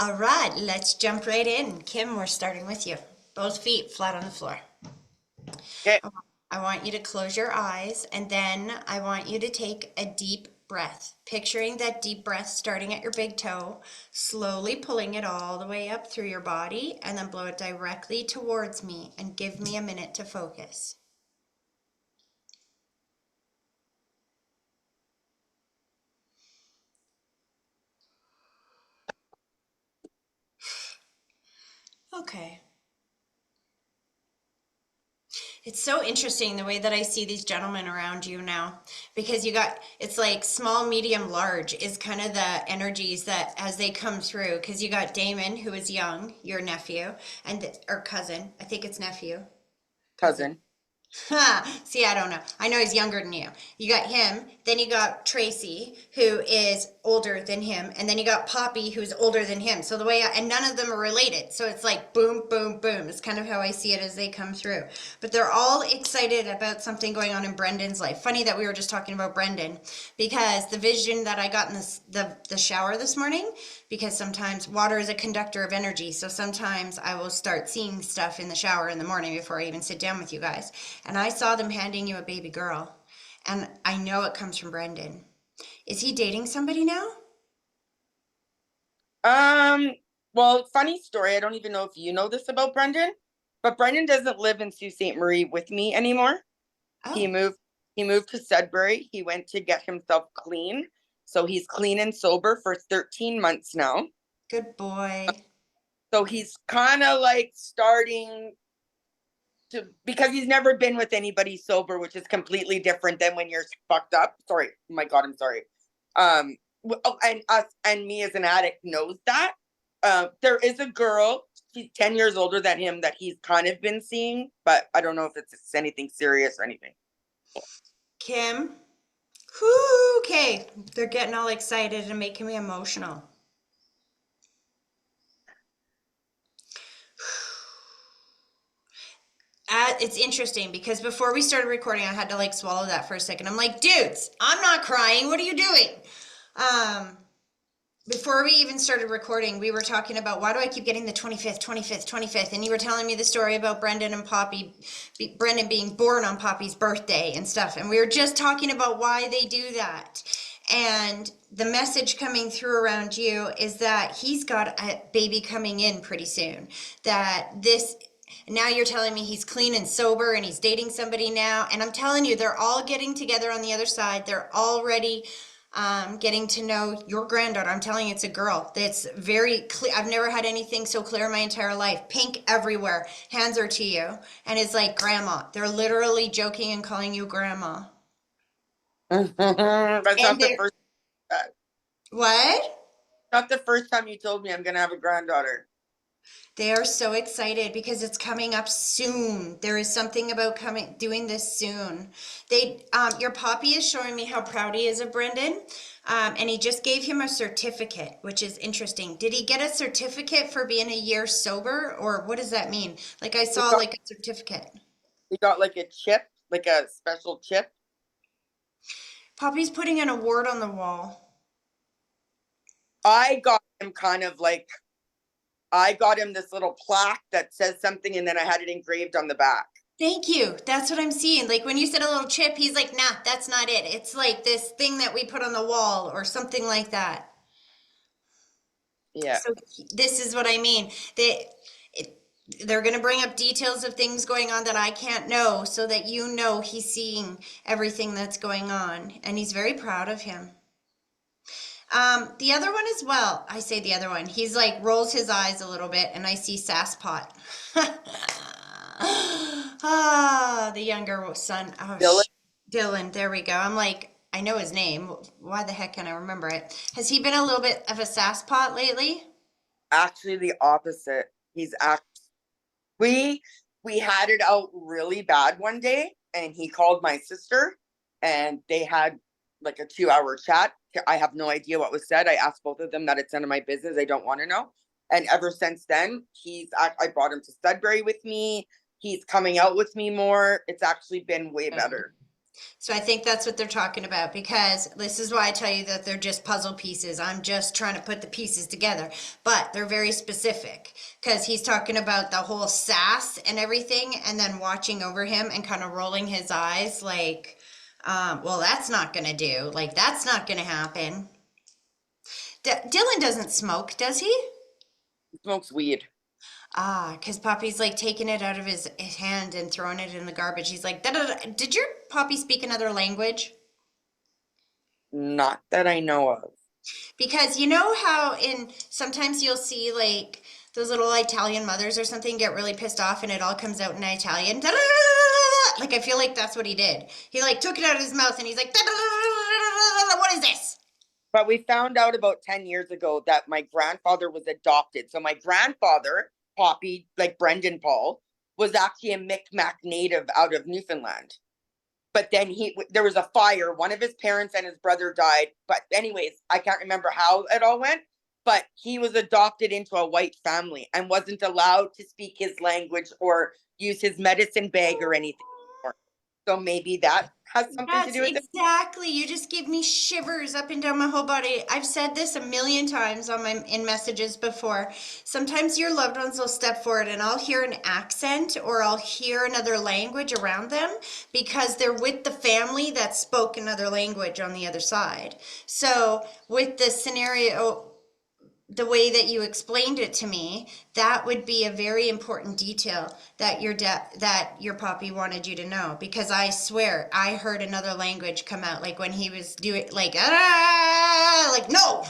All right, let's jump right in. Kim, we're starting with you. Both feet flat on the floor. Okay. I want you to close your eyes and then I want you to take a deep breath. Picturing that deep breath starting at your big toe, slowly pulling it all the way up through your body and then blow it directly towards me and give me a minute to focus. Okay. It's so interesting the way that I see these gentlemen around you now because you got it's like small, medium, large is kind of the energies that as they come through because you got Damon who is young, your nephew, and or cousin. I think it's nephew. Cousin. Cousin. Ha! See, I don't know. I know he's younger than you. You got him, then you got Tracy, who is older than him, and then you got Poppy, who's older than him. So the way and none of them are related. So it's like boom, boom, boom. It's kind of how I see it as they come through. But they're all excited about something going on in Brendan's life. Funny that we were just talking about Brendan, because the vision that I got in the shower this morning, because sometimes water is a conductor of energy. So sometimes I will start seeing stuff in the shower in the morning before I even sit down with you guys. And I saw them handing you a baby girl. And I know it comes from Brendan. Is he dating somebody now? Um, well, funny story. I don't even know if you know this about Brendan, but Brendan doesn't live in Sault Ste. Marie with me anymore. He Oh, moved he moved to Sudbury. He went to get himself clean. So he's clean and sober for 13 months now. good boy. So he's kind of like starting to because he's never been with anybody sober, which is completely different than when you're fucked up. Sorry. Oh my God, I'm sorry. And us and me as an addict knows that. There is a girl, she's 10 years older than him that he's kind of been seeing, but I don't know if it's anything serious or anything. Kim? Whoo, okay. They're getting all excited and making me emotional. It's interesting because before we started recording, I had to like swallow that for a second. I'm like, dudes, I'm not crying. What are you doing? Um, Before we even started recording, we were talking about why do I keep getting the 25th, 25th, 25th? And you were telling me the story about Brendan and Poppy, Brendan being born on Poppy's birthday and stuff. And we were just talking about why they do that. And the message coming through around you is that he's got a baby coming in pretty soon. That this now you're telling me he's clean and sober and he's dating somebody now. And I'm telling you, they're all getting together on the other side. They're already getting to know your granddaughter. I'm telling you, it's a girl. It's very clear. I've never had anything so clear in my entire life. Pink everywhere. Hands her to you. And it's like grandma. They're literally joking and calling you grandma. That's And not the they're, first what? not the first time you told me I'm gonna have a granddaughter. They are so excited because it's coming up soon. There is something about doing this soon. Your Poppy is showing me how proud he is of Brendan, and he just gave him a certificate, which is interesting. Did he get a certificate for being a year sober, or what does that mean? Like I We saw got like a certificate. we got like a chip, like a special chip. Poppy's putting an award on the wall. I got him kind of like I got him this little plaque that says something and then I had it engraved on the back. Thank you. That's what I'm seeing. Like when you said a little chip, he's like, nah, that's not it. It's like this thing that we put on the wall or something like that. Yeah. So this is what I mean. It, they're going to bring up details of things going on that I can't know so that you know he's seeing everything that's going on. And he's very proud of him. The other one as well. I say the other one. He's like rolls his eyes a little bit and I see Sasspot. Ah, the younger son. Oh, Dylan, Dylan. There we go. I'm like, I know his name. Why the heck can I remember it? Has he been a little bit of a Sasspot lately? actually the opposite. He's act we we had it out really bad one day and he called my sister and they had like a 2 hour chat. I have no idea what was said. I asked both of them that it's none of my business. I don't want to know. And ever since then, I brought him to Sudbury with me. He's coming out with me more. It's actually been way better. So I think that's what they're talking about, because this is why I tell you that they're just puzzle pieces. I'm just trying to put the pieces together, but they're very specific, because he's talking about the whole sass and everything, and then watching over him and kind of rolling his eyes like, well, that's not going to do. Like, that's not going to happen. Dylan doesn't smoke, does he? He smokes weed. Ah, because Poppy's like taking it out of his hand and throwing it in the garbage. He's like, "Da-da-da." Did your Poppy speak another language? Not that I know of. Because you know how in sometimes you'll see like those little Italian mothers or something get really pissed off and it all comes out in Italian. Da-da-da-da-da-da. Like I feel like that's what he did. He like took it out of his mouth and he's like, "Da-da-da-da-da-da-da. What is this?" But we found out about 10 years ago that my grandfather was adopted. So my grandfather, Poppy, like Brendan Paul, was actually a Micmac native out of Newfoundland. But then there was a fire. One of his parents and his brother died. But anyways, I can't remember how it all went. But he was adopted into a white family and wasn't allowed to speak his language or use his medicine bag or anything. So maybe that has something to That's do with it. exactly. You just give me shivers up and down my whole body. I've said this a million times on my in messages before. Sometimes your loved ones will step forward and I'll hear an accent or I'll hear another language around them because they're with the family that spoke another language on the other side. So with the scenario, the way that you explained it to me, that would be a very important detail that your Poppy wanted you to know, because I swear I heard another language come out like when he was doing like like no.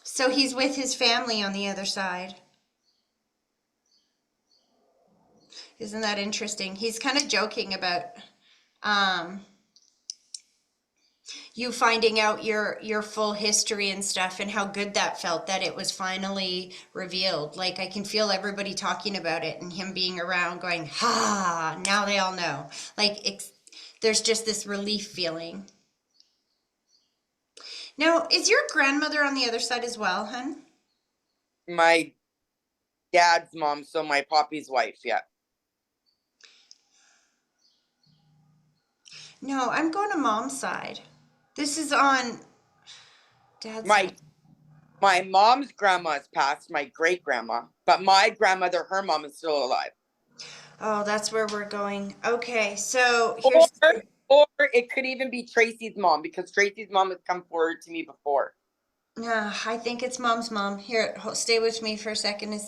So he's with his family on the other side. Isn't that interesting? He's kind of joking about um you finding out your full history and stuff and how good that felt that it was finally revealed. Like I can feel everybody talking about it and him being around going, "Ha, now they all know." Like there's just this relief feeling. Now, is your grandmother on the other side as well, hun? My dad's mom, so my Poppy's wife, yeah. No, I'm going to mom's side. This is on dad's My side. my mom's grandma has passed, my great grandma, but my grandmother, her mom is still alive. Oh, that's where we're going. Okay, so Or here's or it could even be Tracy's mom because Tracy's mom has come forward to me before. I think it's mom's mom. Here, stay with me for a second.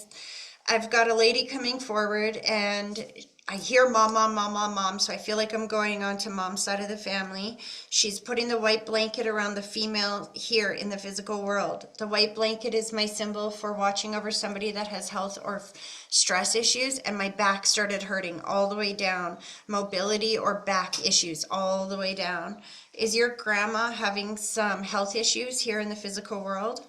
I've got a lady coming forward, and I hear mom, mom, mom, mom, mom. So I feel like I'm going on to mom's side of the family. She's putting the white blanket around the female here in the physical world. The white blanket is my symbol for watching over somebody that has health or stress issues, and my back started hurting all the way down. Mobility or back issues all the way down. Is your grandma having some health issues here in the physical world?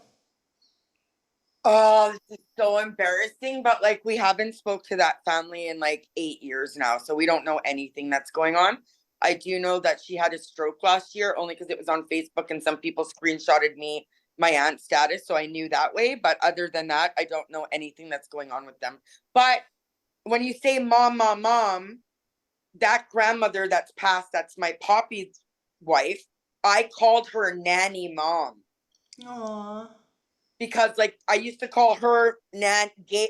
Oh, this is so embarrassing, but like we haven't spoke to that family in like 8 years now, so we don't know anything that's going on. I do know that she had a stroke last year only because it was on Facebook and some people screenshotted me my aunt's status, so I knew that way. But other than that, I don't know anything that's going on with them. But when you say mom, mom, mom, that grandmother that's passed, that's my Poppy's wife, I called her nanny mom Aww. because like I used to call her I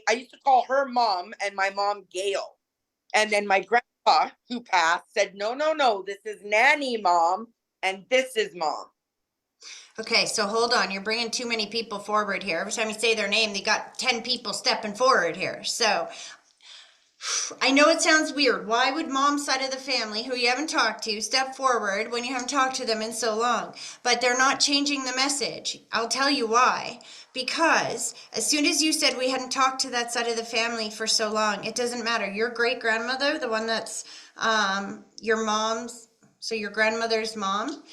used to call her mom and my mom Gail. And then my grandpa who passed said, no, no, no, this is nanny mom and this is mom. Okay, so hold on. You're bringing too many people forward here. Every time you say their name, they got 10 people stepping forward here. So I know it sounds weird. Why would mom's side of the family, who you haven't talked to, step forward when you haven't talked to them in so long? But they're not changing the message. I'll tell you why. Because as soon as you said we hadn't talked to that side of the family for so long, it doesn't matter. Your great grandmother, the one that's your mom's, so your grandmother's mom,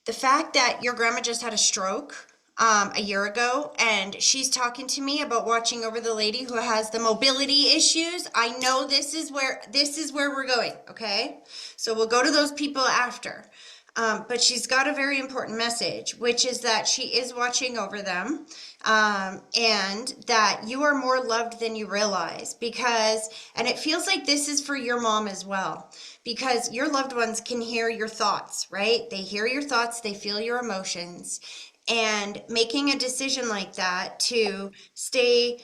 the fact that your grandma just had a stroke a year ago and she's talking to me about watching over the lady who has the mobility issues, I know this is where we're going. Okay, so we'll go to those people after, but she's got a very important message, which is that she is watching over them, and that you are more loved than you realize, because, and it feels like this is for your mom as well, because your loved ones can hear your thoughts, right? They hear your thoughts, they feel your emotions, and making a decision like that to stay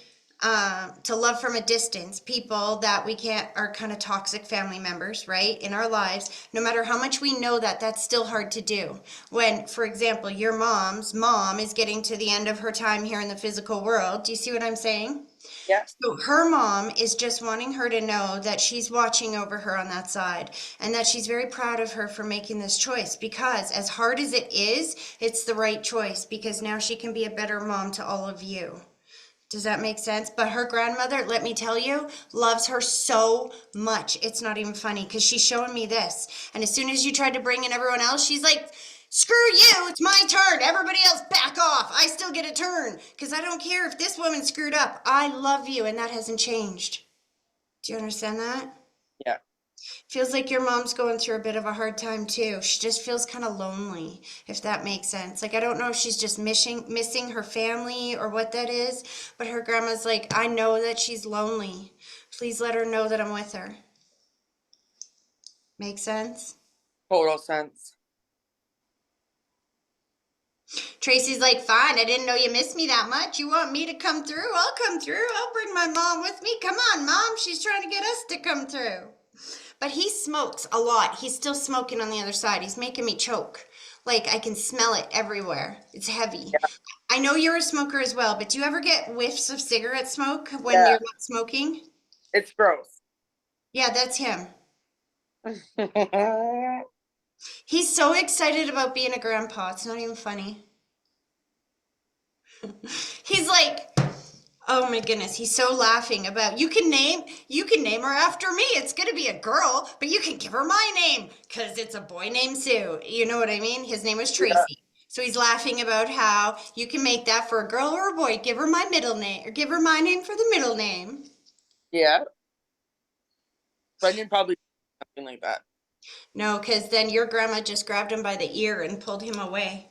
to love from a distance people that we can't are kind of toxic family members, right, in our lives, no matter how much we know that, that's still hard to do. When, for example, your mom's mom is getting to the end of her time here in the physical world, do you see what I'm saying? Yeah. So her mom is just wanting her to know that she's watching over her on that side, and that she's very proud of her for making this choice, because as hard as it is, it's the right choice, because now she can be a better mom to all of you. Does that make sense? But her grandmother, let me tell you, loves her so much. It's not even funny, because she's showing me this. And as soon as you tried to bring in everyone else, she's like, screw you, it's my turn. Everybody else back off. I still get a turn, because I don't care if this woman screwed up. I love you, and that hasn't changed. Do you understand that? Yeah. Feels like your mom's going through a bit of a hard time too. She just feels kind of lonely, if that makes sense. Like, I don't know if she's just missing her family or what that is, but her grandma's like, I know that she's lonely. Please let her know that I'm with her. Make sense? Total sense. Tracy's like, fine, I didn't know you missed me that much. You want me to come through? I'll come through. I'll bring my mom with me. Come on, Mom. She's trying to get us to come through. But he smokes a lot. He's still smoking on the other side. He's making me choke. Like, I can smell it everywhere. It's heavy. Yeah. I know you're a smoker as well, but do you ever get whiffs of cigarette smoke when Yeah. you're not smoking? It's gross. Yeah, that's him. He's so excited about being a grandpa. It's not even funny. He's like, oh my goodness, he's so laughing about you can name her after me. It's gonna be a girl, but you can give her my name because it's a boy named Sue. You know what I mean? His name was Yeah. Tracy. So he's laughing about how you can make that for a girl or a boy. Give her my middle name, or give her my name for the middle name. Yeah. Brendan probably something like that. No, because then your grandma just grabbed him by the ear and pulled him away.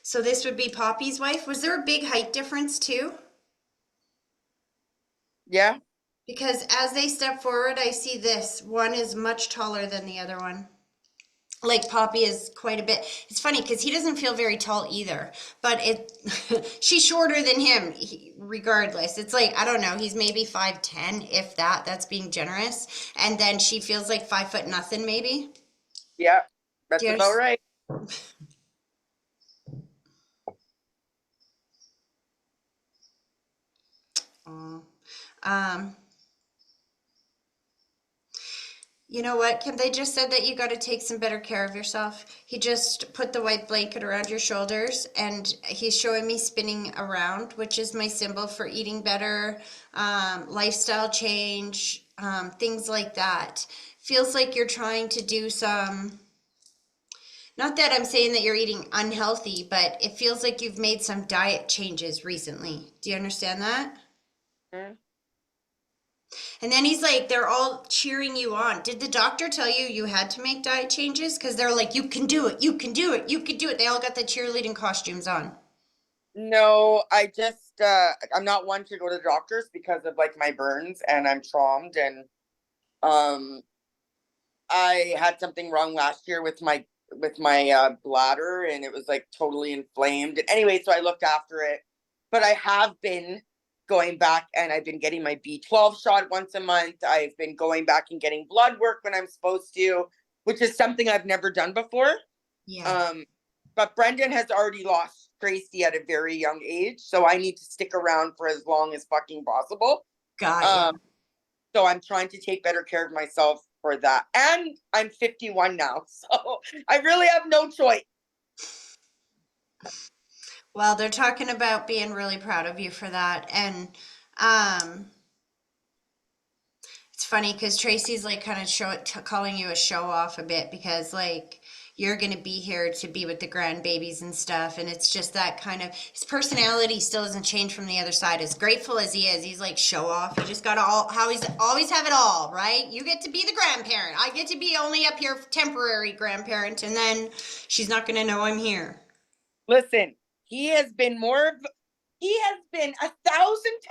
So this would be Poppy's wife. Was there a big height difference too? Yeah. Because as they step forward, I see this. One is much taller than the other one. Like Poppy is quite a bit. It's funny because he doesn't feel very tall either, but she's shorter than him regardless. It's like, I don't know, he's maybe 5'10", if that. That's being generous. And then she feels like 5 foot nothing, maybe. Yeah. Do That's you about right. understand? You know what, Kim? They just said that you got to take some better care of yourself. He just put the white blanket around your shoulders, and he's showing me spinning around, which is my symbol for eating better, lifestyle change, things like that. Feels like you're trying to do some, not that I'm saying that you're eating unhealthy, but it feels like you've made some diet changes recently. Do you understand that? Mm. And then he's like, they're all cheering you on. Did the doctor tell you you had to make diet changes? Because they're like, you can do it, you can do it, you can do it. They all got the cheerleading costumes on. No, I'm not one to go to doctors because of like my burns and I'm traumed and um I had something wrong last year with my bladder and it was like totally inflamed. And anyway, so I looked after it. But I have been going back and I've been getting my B12 shot once a month. I've been going back and getting blood work when I'm supposed to, which is something I've never done before. Yeah. But Brendan has already lost Tracy at a very young age, so I need to stick around for as long as fucking possible. Got Um, you. so I'm trying to take better care of myself for that. And I'm 51 now, so I really have no choice. Well, they're talking about being really proud of you for that. And um, it's funny because Tracy's like kind of calling you a show off a bit, because like you're going to be here to be with the grandbabies and stuff. And it's just that kind of, his personality still hasn't changed from the other side. As grateful as he is, he's like show off. You just got to how he's always have it all, right? You get to be the grandparent. I get to be only up here temporary grandparent. And then she's not going to know I'm here. Listen, he has been 1,000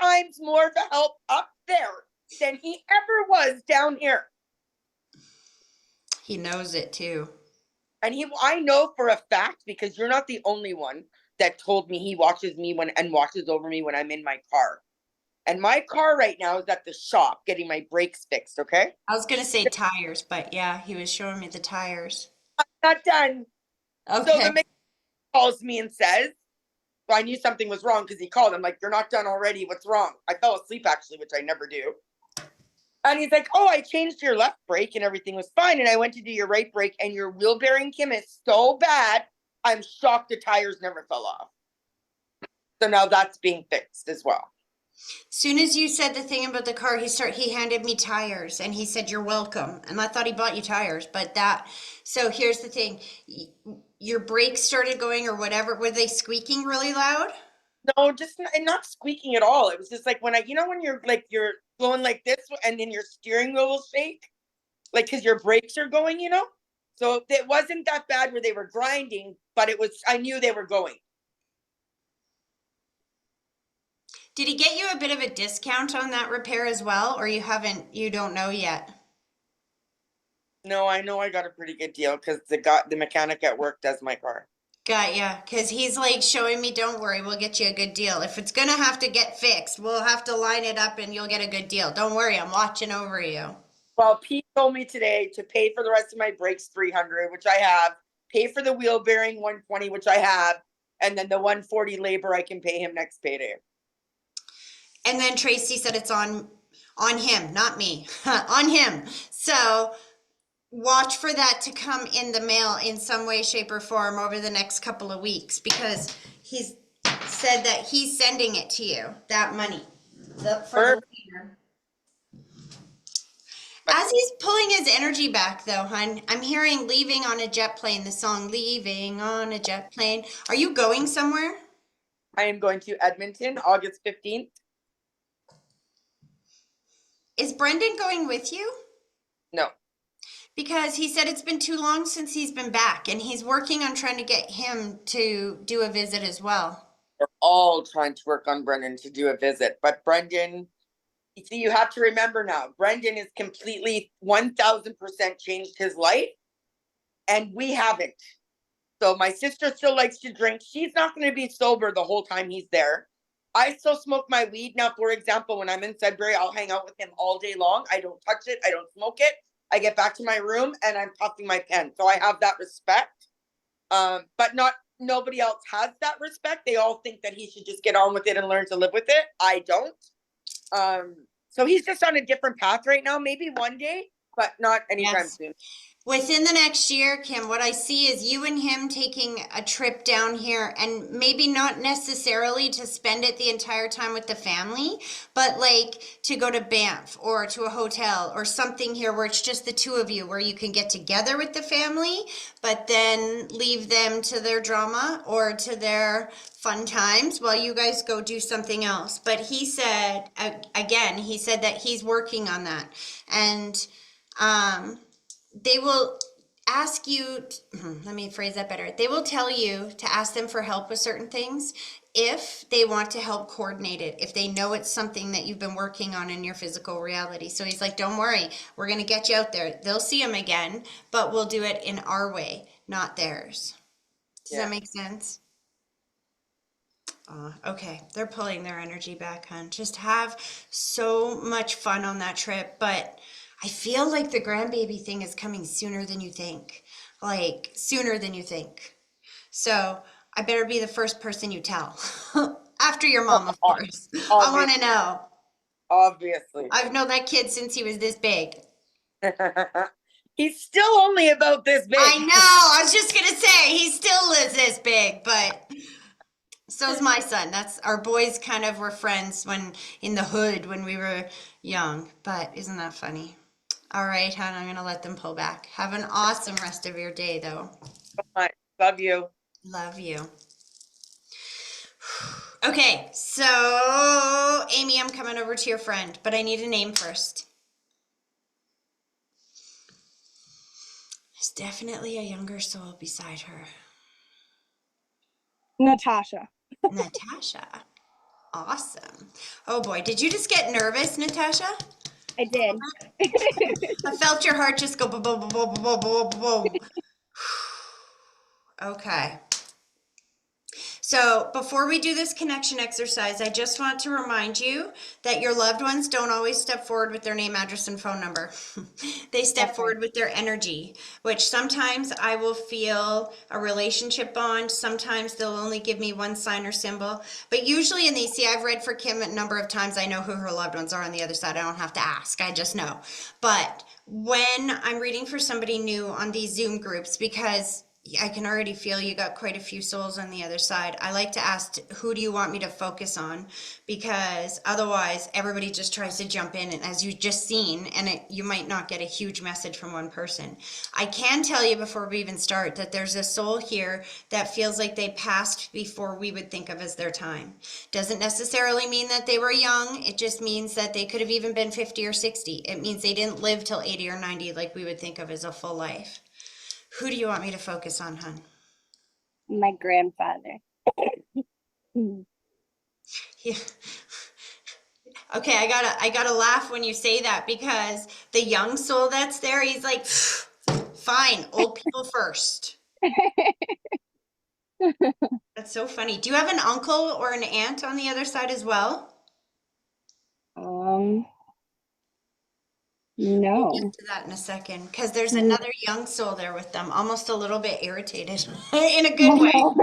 times more of a help up there than he ever was down here. He knows it too. And I know for a fact, because you're not the only one that told me he watches me and watches over me when I'm in my car. And my car right now is at the shop getting my brakes fixed, okay? I was gonna say tires, but yeah, he was showing me the tires. Not done. So Okay. the mechanic calls me and says, well, I knew something was wrong because he called. I'm like, you're not done already. What's wrong? I fell asleep actually, which I never do. And he's like, oh, I changed your left brake and everything was fine. And I went to do your right brake and your wheel bearing, Kim, is so bad. I'm shocked the tires never fell off. So now that's being fixed as well. Soon as you said the thing about the car, he handed me tires and he said, "You're welcome." And I thought he bought you tires, but so here's the thing. Your brakes started going or whatever. Were they squeaking really loud? No, just not squeaking at all. It was just like when when you're going like this and then your steering wheel will shake, like because your brakes are going. So it wasn't that bad where they were grinding, but I knew they were going. Did he get you a bit of a discount on that repair as well, or you don't know yet? No, I know I got a pretty good deal because the mechanic at work does my car. Got ya. Because he's like showing me, don't worry, we'll get you a good deal. If it's gonna have to get fixed, we'll have to line it up and you'll get a good deal. Don't worry, I'm watching over you. Well, Pete told me today to pay for the rest of my brakes 300, which I have, pay for the wheel bearing 120, which I have, and then the 140 labor I can pay him next payday. And then Tracy said it's on him, not me. On him. So watch for that to come in the mail in some way, shape, or form over the next couple of weeks because he's said that he's sending it to you, that money. For the leader. As he's pulling his energy back, though, hun, I'm hearing Leaving on a Jet Plane, the song Leaving on a Jet Plane. Are you going somewhere? I am going to Edmonton August 15th. Is Brendan going with you? No. Because he said it's been too long since he's been back, and he's working on trying to get him to do a visit as well. We're all trying to work on Brendan to do a visit, but Brendan, you see, you have to remember now, Brendan is completely 1000% changed his life, and we haven't. So my sister still likes to drink. She's not going to be sober the whole time he's there. I still smoke my weed. Now, for example, when I'm in Sudbury, I'll hang out with him all day long. I don't touch it. I don't smoke it. I get back to my room and I'm puffing my pen. So I have that respect. But nobody else has that respect. They all think that he should just get on with it and learn to live with it. I don't. So he's just on a different path right now. Maybe one day, but not anytime soon. Within the next year, Kim, what I see is you and him taking a trip down here and maybe not necessarily to spend it the entire time with the family, but like to go to Banff or to a hotel or something here where it's just the two of you, where you can get together with the family, but then leave them to their drama or to their fun times while you guys go do something else. But he said, again, he said that he's working on that. And, they will ask you, let me phrase that better. They will tell you to ask them for help with certain things if they want to help coordinate it, if they know it's something that you've been working on in your physical reality. So he's like, don't worry, we're going to get you out there. They'll see him again, but we'll do it in our way, not theirs. Does that make sense? Okay, they're pulling their energy back, hon. Just have so much fun on that trip, but I feel like the grandbaby thing is coming sooner than you think. Like, sooner than you think. So, I better be the first person you tell. After your mom, of course. I want to know. Obviously. I've known that kid since he was this big. He's still only about this big. I know. I was just going to say, he still is this big, but so's my son. Our boys kind of were friends when in the hood when we were young. But isn't that funny? All right, hon, I'm going to let them pull back. Have an awesome rest of your day, though. Love you. Love you. Okay, so Amy, I'm coming over to your friend, but I need a name first. There's definitely a younger soul beside her. Natasha. Natasha. Awesome. Oh boy, did you just get nervous, Natasha? I did. I felt your heart just go boom, boom, boom, boom, boom, boom, boom, boom. Okay. So before we do this connection exercise, I just want to remind you that your loved ones don't always step forward with their name, address, and phone number. They step Okay. forward with their energy, which sometimes I will feel a relationship bond. Sometimes they'll only give me one sign or symbol. But usually in these, see, I've read for Kim a number of times. I know who her loved ones are on the other side. I don't have to ask. I just know. But when I'm reading for somebody new on these Zoom groups, because I can already feel you got quite a few souls on the other side. I like to ask, who do you want me to focus on? Because otherwise, everybody just tries to jump in, and as you just seen, and you might not get a huge message from one person. I can tell you before we even start that there's a soul here that feels like they passed before we would think of as their time. Doesn't necessarily mean that they were young. It just means that they could have even been 50 or 60. It means they didn't live till 80 or 90 like we would think of as a full life. Who do you want me to focus on, hun? My grandfather. Mhm. Yeah. Okay, I gotta laugh when you say that because the young soul that's there, he's like, fine, old people first. That's so funny. Do you have an uncle or an aunt on the other side as well? Um, We'll get no. to that in a second because there's Mhm. another young soul there with them, almost a little bit irritated in a good Oh way. no.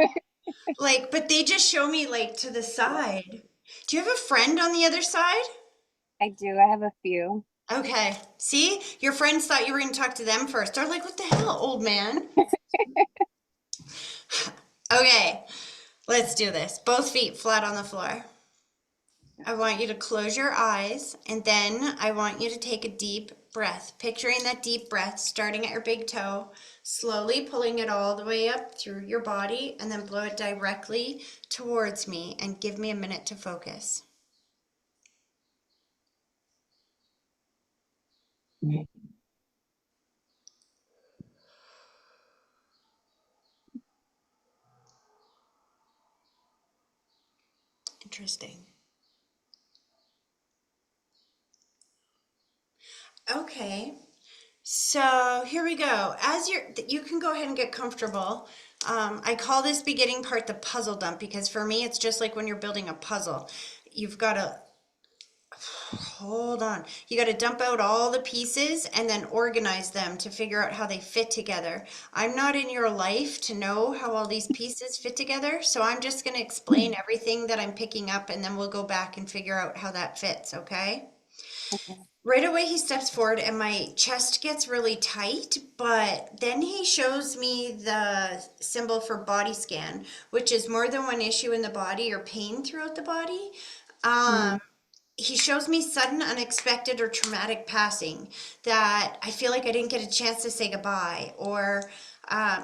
Like, but they just show me like to the side. Do you have a friend on the other side? I do. I have a few. Okay. See, your friends thought you were going to talk to them first. They're like, what the hell, old man? Okay, let's do this. Both feet flat on the floor. I want you to close your eyes and then I want you to take a deep breath. Picturing that deep breath starting at your big toe, slowly pulling it all the way up through your body and then blow it directly towards me and give me a minute to focus. Interesting. Okay. So here we go. As you can go ahead and get comfortable. I call this beginning part the puzzle dump because for me, it's just like when you're building a puzzle. You've got to hold on. You got to dump out all the pieces and then organize them to figure out how they fit together. I'm not in your life to know how all these pieces fit together, so I'm just going to explain everything that I'm picking up and then we'll go back and figure out how that fits, okay? Okay. Right away, he steps forward and my chest gets really tight, but then he shows me the symbol for body scan, which is more than one issue in the body or pain throughout the body. Mhm. He shows me sudden, unexpected, or traumatic passing that I feel like I didn't get a chance to say goodbye, or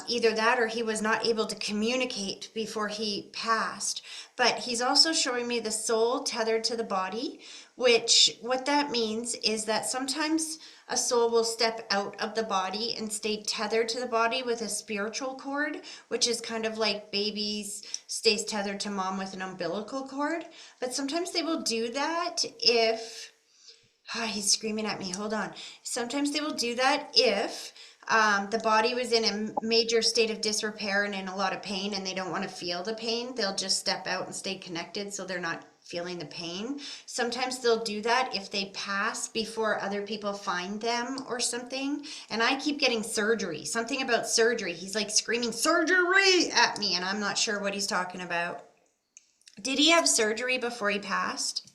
either that or he was not able to communicate before he passed. But he's also showing me the soul tethered to the body, which what that means is that sometimes a soul will step out of the body and stay tethered to the body with a spiritual cord, which is kind of like babies stays tethered to mom with an umbilical cord. But sometimes they will do that if he's screaming at me. Hold on. Sometimes they will do that if the body was in a major state of disrepair and in a lot of pain and they don't want to feel the pain. They'll just step out and stay connected so they're not feeling the pain. Sometimes they'll do that if they pass before other people find them or something. And I keep getting surgery, something about surgery. He's like screaming surgery at me and I'm not sure what he's talking about. Did he have surgery before he passed?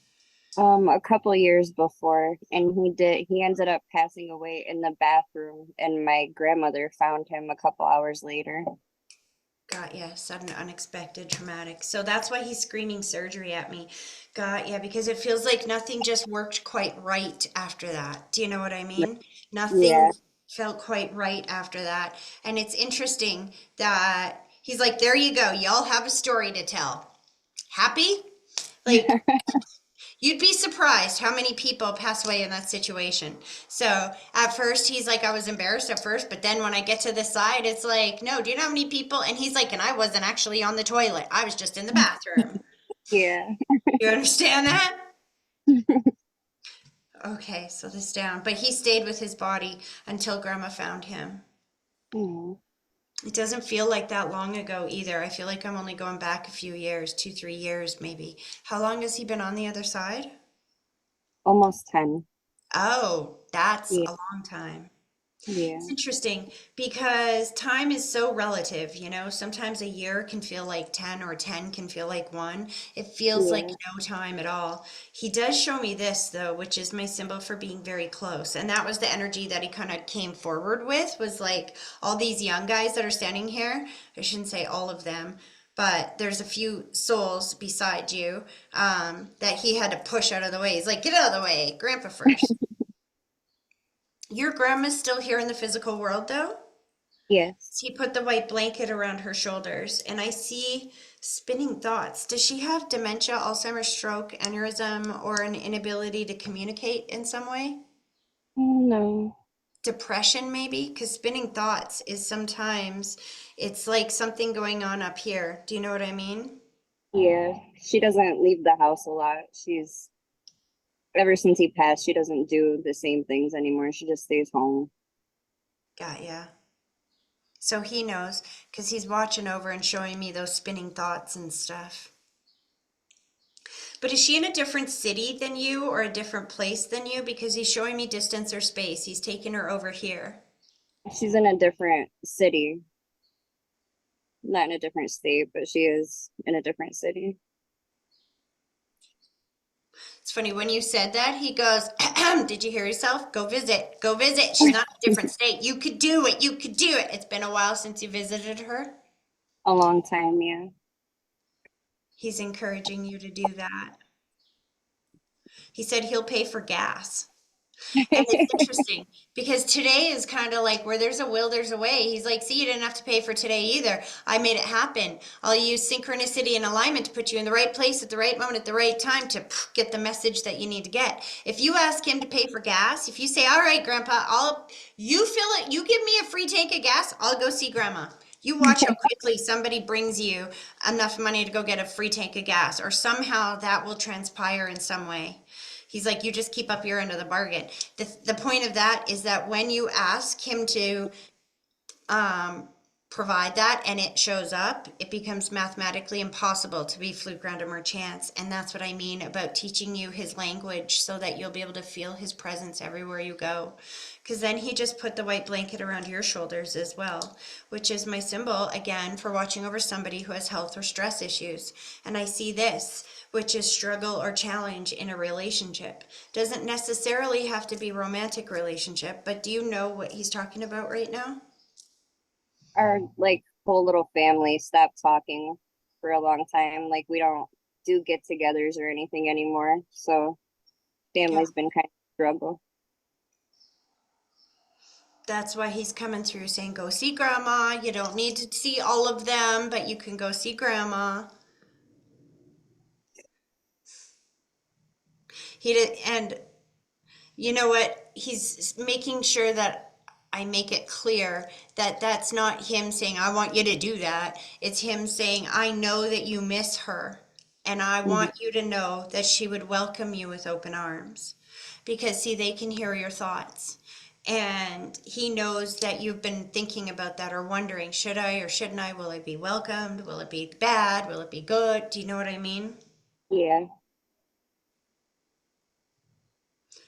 A couple years before, and he ended up passing away in the bathroom, and my grandmother found him a couple hours later. Got ya. Sudden, unexpected, traumatic. So that's why he's screaming surgery at me. Got ya. Because it feels like nothing just worked quite right after that. Do you know what I mean? Yeah. Nothing felt quite right after that. And it's interesting that he's like, there you go. Y'all have a story to tell. Happy? Like, you'd be surprised how many people pass away in that situation. So at first he's like, I was embarrassed at first, but then when I get to the side, it's like, no, do you know how many people? And he's like, and I wasn't actually on the toilet. I was just in the bathroom. Yeah. You understand that? Okay, so this down. But he stayed with his body until Grandma found him. Mm, It doesn't feel like that long ago either. I feel like I'm only going back a few years, 2, 3 years maybe. How long has he been on the other side? almost 10. Oh, that's Yeah, a long time. It's yeah, interesting because time is so relative, you know. Sometimes a year can feel like 10 or 10 can feel like one. It feels like yeah. no time at all. He does show me this though, which is my symbol for being very close. And that was the energy that he kind of came forward with was like all these young guys that are standing here. I shouldn't say all of them, but there's a few souls beside you that he had to push out of the way. He's like, get out of the way, Grandpa first. Your grandma's still here in the physical world though? Yes. He put the white blanket around her shoulders, and I see spinning thoughts. Does she have dementia, Alzheimer's, stroke, aneurysm, or an inability to communicate in some way? No. Depression, maybe? Because spinning thoughts is sometimes it's like something going on up here. Do you know what I mean? Yeah. She doesn't leave the house a lot. She's ever since he passed, she doesn't do the same things anymore. She just stays home. Got ya. So he knows because he's watching over and showing me those spinning thoughts and stuff. But is she in a different city than you or a different place than you? Because he's showing me distance or space. He's taking her over here. She's in a different city, not in a different state, but she is in a different city. It's funny when you said that, he goes, did you hear yourself? Go visit. Go visit. She's not in a different state. You could do it. You could do it. It's been a while since you visited her. A long time, yeah. He's encouraging you to do that. He said he'll pay for gas. And it's interesting because today is kind of like where there's a will, there's a way. He's like, see, you didn't have to pay for today either. I made it happen. I'll use synchronicity and alignment to put you in the right place at the right moment at the right time to get the message that you need to get. If you ask him to pay for gas, if you say, all right, Grandpa, you fill it, you give me a free tank of gas, I'll go see Grandma. You watch how quickly somebody brings you enough money to go get a free tank of gas, or somehow that will transpire in some way. He's like, you just keep up your end of the bargain. The point of that is that when you ask him to um, provide that and it shows up, it becomes mathematically impossible to be fluke, random, or chance. And that's what I mean about teaching you his language so that you'll be able to feel his presence everywhere you go. Because then he just put the white blanket around your shoulders as well, which is my symbol again for watching over somebody who has health or stress issues. And I see this, which is struggle or challenge in a relationship. Doesn't necessarily have to be romantic relationship, but do you know what he's talking about right now? Our like whole little family stopped talking for a long time. Like we don't do get-togethers or anything anymore. So Yeah. family's been kind of struggle. That's why he's coming through saying, go see grandma. You don't need to see all of them, but you can go see grandma. He did, and you know what? He's making sure that I make it clear that that's not him saying, I want you to do that. It's him saying, I know that you miss her, and I Mhm. want you to know that she would welcome you with open arms. Because, see, they can hear your thoughts. And he knows that you've been thinking about that or wondering, should I or shouldn't I? Will I be welcomed? Will it be bad? Will it be good? Do you know what I mean? Yeah.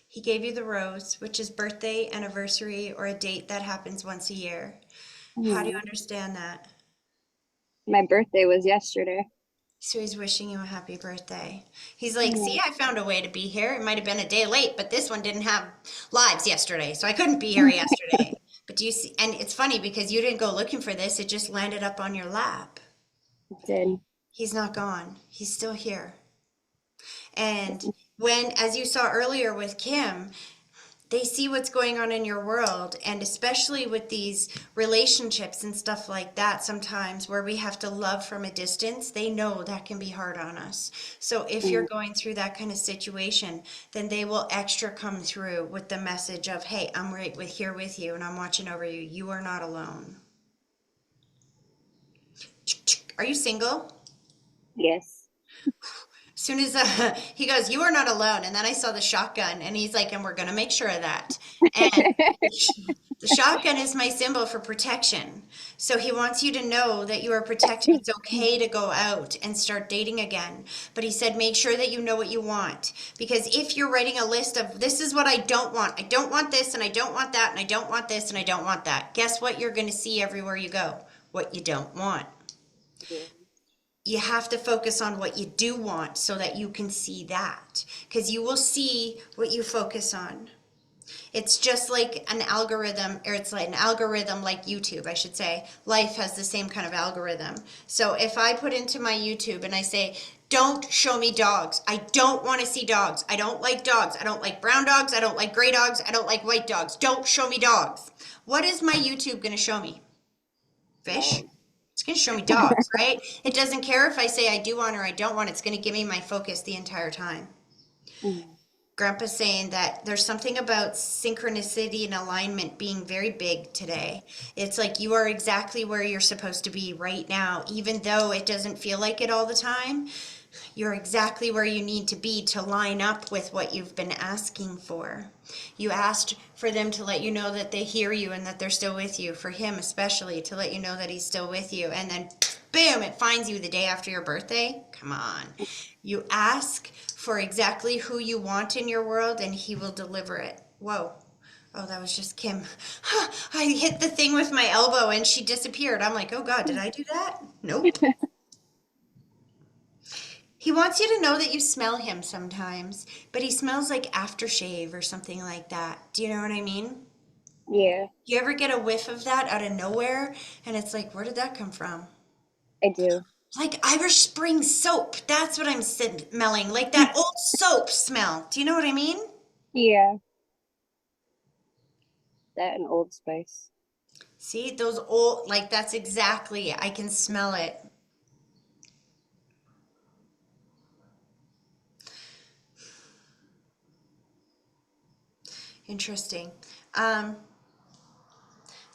He gave you the rose, which is birthday, anniversary, or a date that happens once a year. How do you Mhm. understand that? My birthday was yesterday. So he's wishing you a happy birthday. He's like, Yeah. see, I found a way to be here. It might have been a day late, but this one didn't have lives yesterday, so I couldn't be here yesterday. But do you see? And it's funny because you didn't go looking for this, it just landed up on your lap. Did. He's not gone, he's still here. And when, as you saw earlier with Kim, they see what's going on in your world, and especially with these relationships and stuff like that sometimes where we have to love from a distance, they know that can be hard on us. So if you're Mm. going through that kind of situation, then they will extra come through with the message of, hey, I'm right with here with you and I'm watching over you. You are not alone. Are you single? Yes. soon as he goes, "You are not alone," and then I saw the shotgun, and he's like, "And we're gonna make sure of that." And the shotgun is my symbol for protection. So he wants you to know that you are protected. It's okay to go out and start dating again. But he said, make sure that you know what you want. Because if you're writing a list of, this is what I don't want this, and I don't want that, and I don't want this, and I don't want that. Guess what you're going to see everywhere you go? What you don't want. Yeah. You have to focus on what you do want so that you can see that. Because you will see what you focus on. It's just like an algorithm, or it's like an algorithm like YouTube, I should say. Life has the same kind of algorithm. So if I put into my YouTube and I say, don't show me dogs. I don't want to see dogs. I don't like dogs. I don't like brown dogs. I don't like gray dogs. I don't like white dogs. Don't show me dogs. What is my YouTube going to show me? Fish? It's going to show me dogs, right? It doesn't care if I say I do want or I don't want. It's going to give me my focus the entire time. Mhm. Grandpa's saying that there's something about synchronicity and alignment being very big today. It's like you are exactly where you're supposed to be right now, even though it doesn't feel like it all the time. You're exactly where you need to be to line up with what you've been asking for. You asked for them to let you know that they hear you and that they're still with you, for him especially, to let you know that he's still with you. And then, boom, it finds you the day after your birthday. Come on. You ask for exactly who you want in your world, and he will deliver it. Whoa. Oh, that was just Kim. I hit the thing with my elbow and she disappeared. I'm like, oh God, did I do that? Nope. He wants you to know that you smell him sometimes, but he smells like aftershave or something like that. Do you know what I mean? Yeah, You ever get a whiff of that out of nowhere and it's like, where did that come from? I do. Like Irish Spring soap. That's what I'm smelling. Like that old soap smell. Do you know what I mean? Yeah, that and Old Spice. See, those old, like that's exactly, I can smell it. Interesting. Um,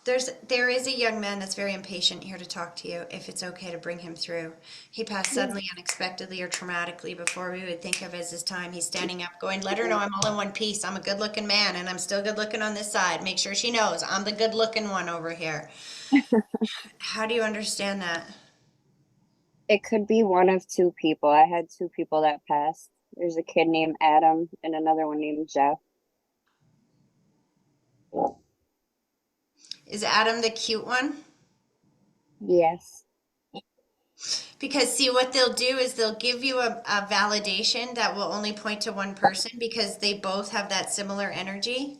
there is a young man that's very impatient here to talk to you, if it's okay to bring him through. He passed Yeah. suddenly, unexpectedly, or traumatically before we would think of as his time. He's standing up, going, let her know I'm all in one piece. I'm a good looking man and I'm still good looking on this side. Make sure she knows I'm the good looking one over here. How do you understand that? It could be one of two people. I had two people that passed. There's a kid named Adam and another one named Jeff. Is Adam the cute one? Yes. Because see, what they'll do is they'll give you a validation that will only point to one person because they both have that similar energy.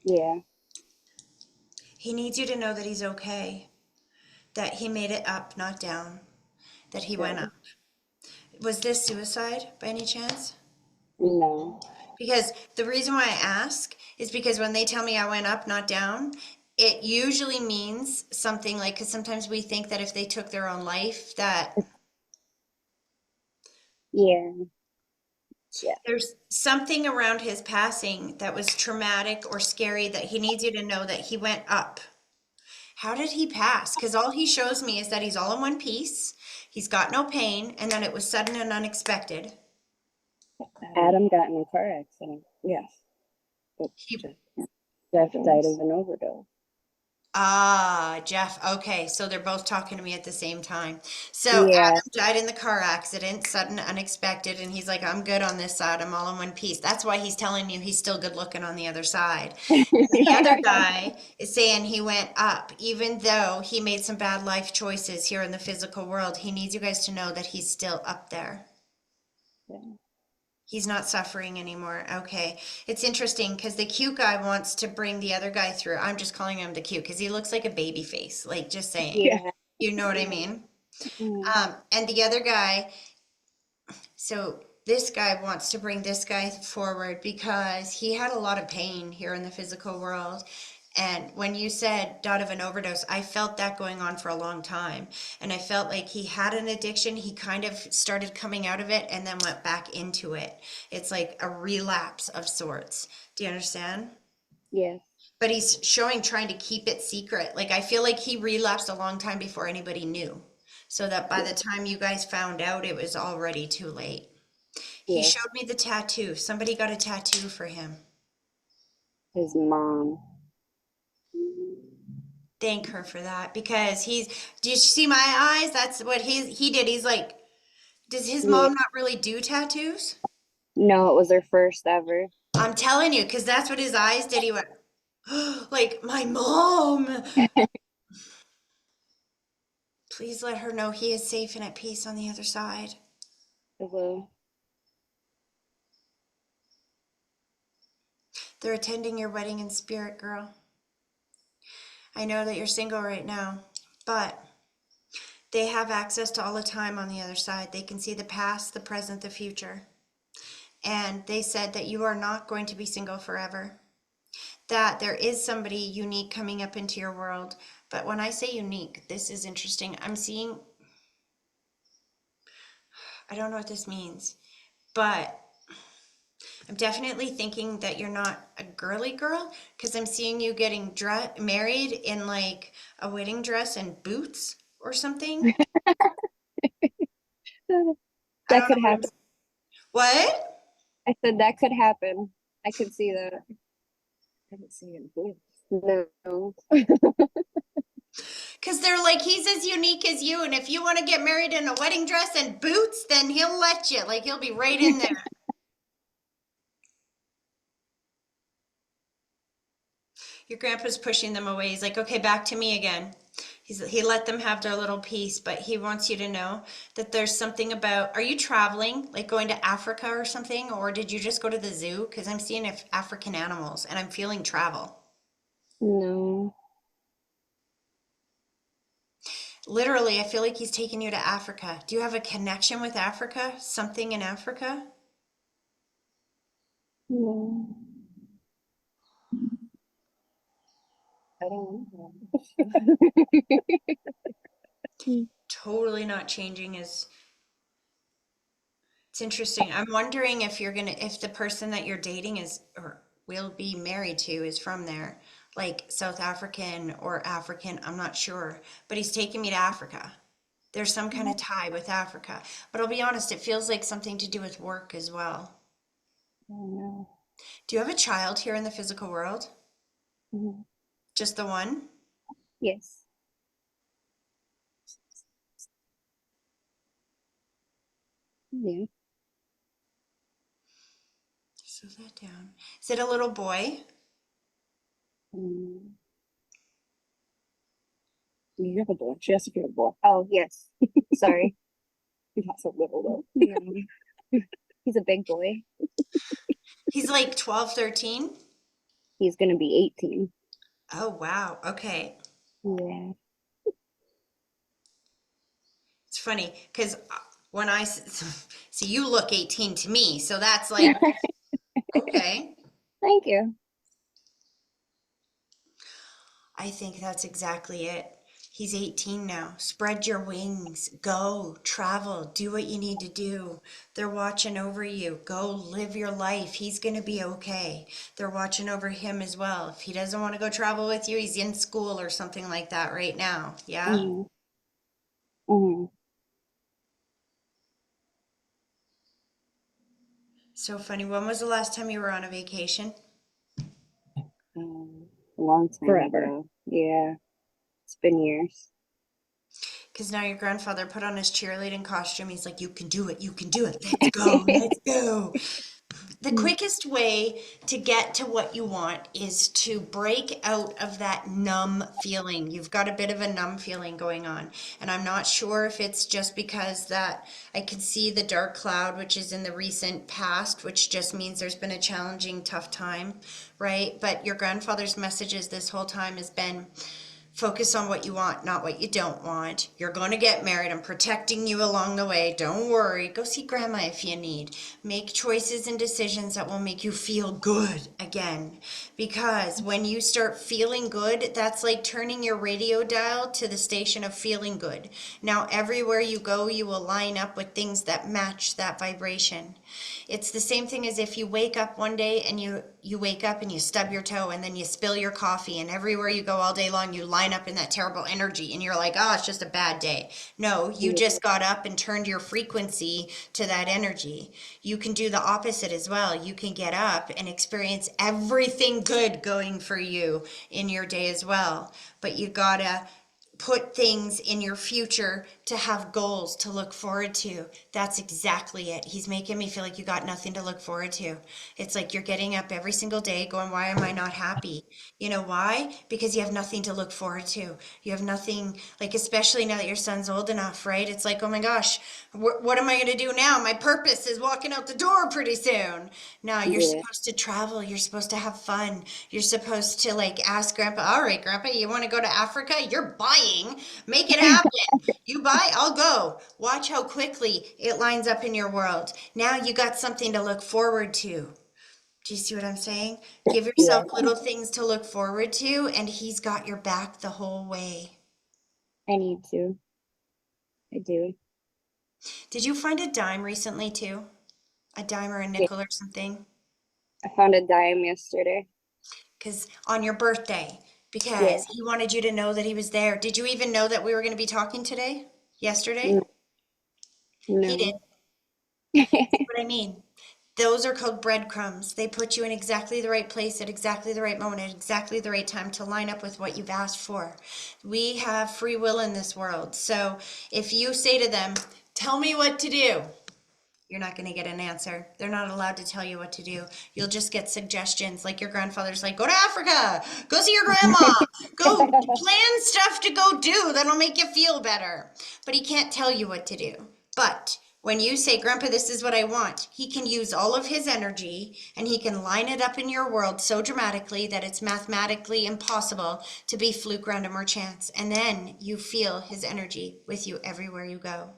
Yeah. He needs you to know that he's okay, that he made it up, not down, that he went Good. up. Was this suicide by any chance? No. Because the reason why I ask is because when they tell me I went up, not down, it usually means something like, because sometimes we think that if they took their own life, that Yeah. Jeff. there's something around his passing that was traumatic or scary that he needs you to know that he went up. How did he pass? Because all he shows me is that he's all in one piece, he's got no pain, and then it was sudden and unexpected. Adam got in a car accident. Yes. But He Jeff died of an overdose. Jeff. Okay, so they're both talking to me at the same time. So Yeah. Adam died in the car accident, sudden, unexpected, and he's like, I'm good on this side. I'm all in one piece. That's why he's telling you he's still good looking on the other side. The other guy is saying he went up, even though he made some bad life choices here in the physical world. He needs you guys to know that he's still up there. Yeah. He's not suffering anymore. Okay. It's interesting because the cute guy wants to bring the other guy through. I'm just calling him the cute because he looks like a baby face. Like, just saying. Yeah. You know what I mean? Mhm. And the other guy, so this guy wants to bring this guy forward because he had a lot of pain here in the physical world. And when you said died of an overdose, I felt that going on for a long time. And I felt like he had an addiction. He kind of started coming out of it and then went back into it. It's like a relapse of sorts. Do you understand? Yes. But he's showing trying to keep it secret. Like I feel like he relapsed a long time before anybody knew. So that by the time you guys found out, it was already too late. He Yes, showed me the tattoo. Somebody got a tattoo for him. his mom. Thank her for that because do you see my eyes? That's what he did. He's like, does his Yeah. mom not really do tattoos? No, it was her first ever. I'm telling you, because that's what his eyes did. He went, like, my mom. Please let her know he is safe and at peace on the other side. Hello. They're attending your wedding in spirit, girl. I know that you're single right now, but they have access to all the time on the other side. They can see the past, the present, the future. And they said that you are not going to be single forever. That there is somebody unique coming up into your world. But when I say unique, this is interesting. I'm seeing, I don't know what this means, but I'm definitely thinking that you're not a girly girl because I'm seeing you getting married in like a wedding dress and boots or something. I That don't know could what happen. what? I said that could happen. I could see that. I haven't seen it before. No. Because they're like, he's as unique as you. And if you want to get married in a wedding dress and boots, then he'll let you. Like, he'll be right in there. Your grandpa's pushing them away. He's like, okay, back to me again. He let them have their little piece, but he wants you to know that there's something about, are you traveling, like going to Africa or something? Or did you just go to the zoo? Because I'm seeing African animals and I'm feeling travel. No. Literally, I feel like he's taking you to Africa. Do you have a connection with Africa? Something in Africa? No. I don't know. Totally not changing his. It's interesting. I'm wondering if the person that you're dating is or will be married to is from there, like South African or African. I'm not sure, but he's taking me to Africa. There's some kind of tie with Africa. But I'll be honest, it feels like something to do with work as well. No. Do you have a child here in the physical world? Mhm. Just the one? Yes. Yeah. Slow that down. Is it a little boy? Mm. You have a boy. She has to be a boy. Oh, yes. Sorry. He's not so little though. No. He's a big boy. He's like 12, 13? He's gonna be 18. Oh, wow. Okay. Yeah. It's funny because when see, you look 18 to me, so that's like, okay. Thank you. I think that's exactly it. He's 18 now. Spread your wings. Go, travel, do what you need to do. They're watching over you. Go live your life. He's going to be okay. They're watching over him as well. If he doesn't want to go travel with you, he's in school or something like that right now. Yeah? Mm. Mm. So funny. When was the last time you were on a vacation? A long time Forever. ago. Yeah. It's been years. Because now your grandfather put on his cheerleading costume. He's like, you can do it. You can do it. Let's go. Let's go. The quickest way to get to what you want is to break out of that numb feeling. You've got a bit of a numb feeling going on. And I'm not sure if it's just because that I can see the dark cloud, which is in the recent past, which just means there's been a challenging, tough time, right? But your grandfather's messages this whole time has been focus on what you want, not what you don't want. You're going to get married. I'm protecting you along the way. Don't worry. Go see grandma if you need. Make choices and decisions that will make you feel good again. Because when you start feeling good, that's like turning your radio dial to the station of feeling good. Now, everywhere you go, you will line up with things that match that vibration. It's the same thing as if you wake up one day and you wake up and you stub your toe and then you spill your coffee, and everywhere you go all day long you line up in that terrible energy and you're like, oh, it's just a bad day. No, you just got up and turned your frequency to that energy. You can do the opposite as well. You can get up and experience everything good going for you in your day as well, but you gotta put things in your future to have goals to look forward to. That's exactly it. He's making me feel like you got nothing to look forward to. It's like you're getting up every single day going, why am I not happy? You know why? Because you have nothing to look forward to. You have nothing, like, especially now that your son's old enough, right? It's like, oh my gosh, what am I going to do now? My purpose is walking out the door pretty soon. Now you're Yeah. supposed to travel. You're supposed to have fun. You're supposed to like ask grandpa, all right, grandpa, you want to go to Africa? You're buying. Make it happen. You buy, I'll go. Watch how quickly it lines up in your world. Now you got something to look forward to. Do you see what I'm saying? Give Yeah. yourself little things to look forward to, and he's got your back the whole way. I need to. I do. Did you find a dime recently too? A dime or a Yeah. nickel or something? I found a dime yesterday. Because on your birthday, Yeah. because he wanted you to know that he was there. Did you even know that we were going to be talking today? Yesterday? No. He did. No. That's what I mean. Those are called breadcrumbs. They put you in exactly the right place at exactly the right moment, at exactly the right time to line up with what you've asked for. We have free will in this world. So if you say to them, tell me what to do, you're not going to get an answer. They're not allowed to tell you what to do. You'll just get suggestions. Like your grandfather's like, go to Africa, go see your grandma, go plan stuff to go do that'll make you feel better. But he can't tell you what to do. But when you say, Grandpa, this is what I want, he can use all of his energy and he can line it up in your world so dramatically that it's mathematically impossible to be fluke, random, or chance. And then you feel his energy with you everywhere you go.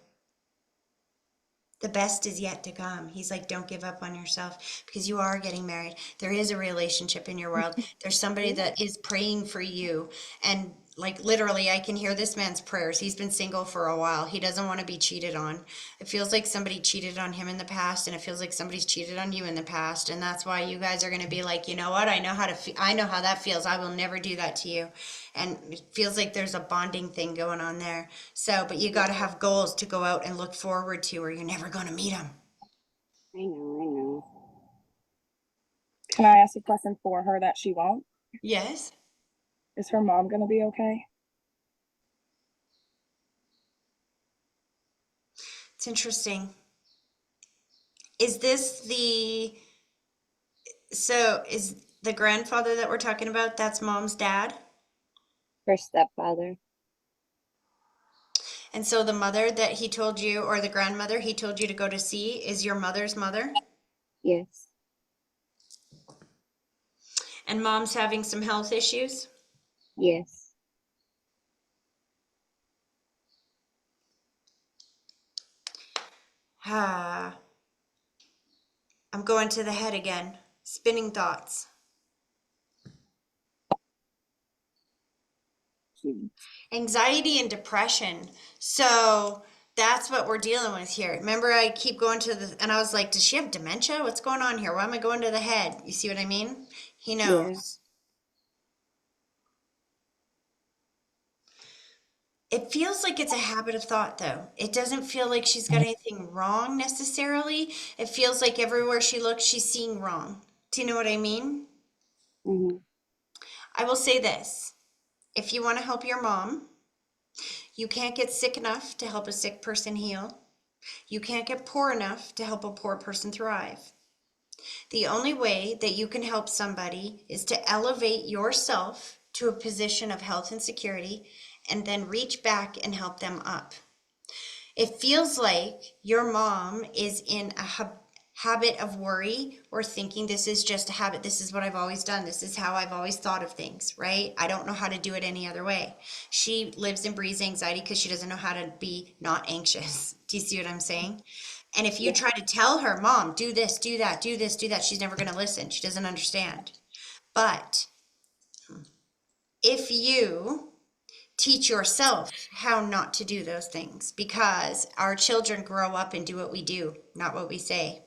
The best is yet to come. He's like, don't give up on yourself because you are getting married. There is a relationship in your world. There's somebody that is praying for you. And like literally, I can hear this man's prayers. He's been single for a while. He doesn't want to be cheated on. It feels like somebody cheated on him in the past, and it feels like somebody's cheated on you in the past. And that's why you guys are going to be like, you know what? I know how to. I know how that feels. I will never do that to you. And it feels like there's a bonding thing going on there. So, but you got to have goals to go out and look forward to, or you're never going to meet them. I know. Can I ask a question for her that she won't? Yes. Is her mom gonna be okay? It's interesting. Is this so is the grandfather that we're talking about, that's mom's dad? Her stepfather. And so the mother that he told you, or the grandmother he told you to go to see, is your mother's mother? Yes. And mom's having some health issues? Yes. Ah, I'm going to the head again. Spinning thoughts. Anxiety and depression. So that's what we're dealing with here. Remember, I keep going to the, and I was like, does she have dementia? What's going on here? Why am I going to the head? You see what I mean? He knows. It feels like it's a habit of thought, though. It doesn't feel like she's got anything wrong necessarily. It feels like everywhere she looks, she's seeing wrong. Do you know what I mean? Mm-hmm. I will say this. If you want to help your mom, you can't get sick enough to help a sick person heal. You can't get poor enough to help a poor person thrive. The only way that you can help somebody is to elevate yourself to a position of health and security and then reach back and help them up. It feels like your mom is in a habit of worry or thinking this is just a habit. This is what I've always done. This is how I've always thought of things, right? I don't know how to do it any other way. She lives and breathes anxiety because she doesn't know how to be not anxious. Do you see what I'm saying? And if you try to tell her, Mom, do this, do that, do this, do that, she's never going to listen. She doesn't understand. But if you teach yourself how not to do those things, because our children grow up and do what we do, not what we say.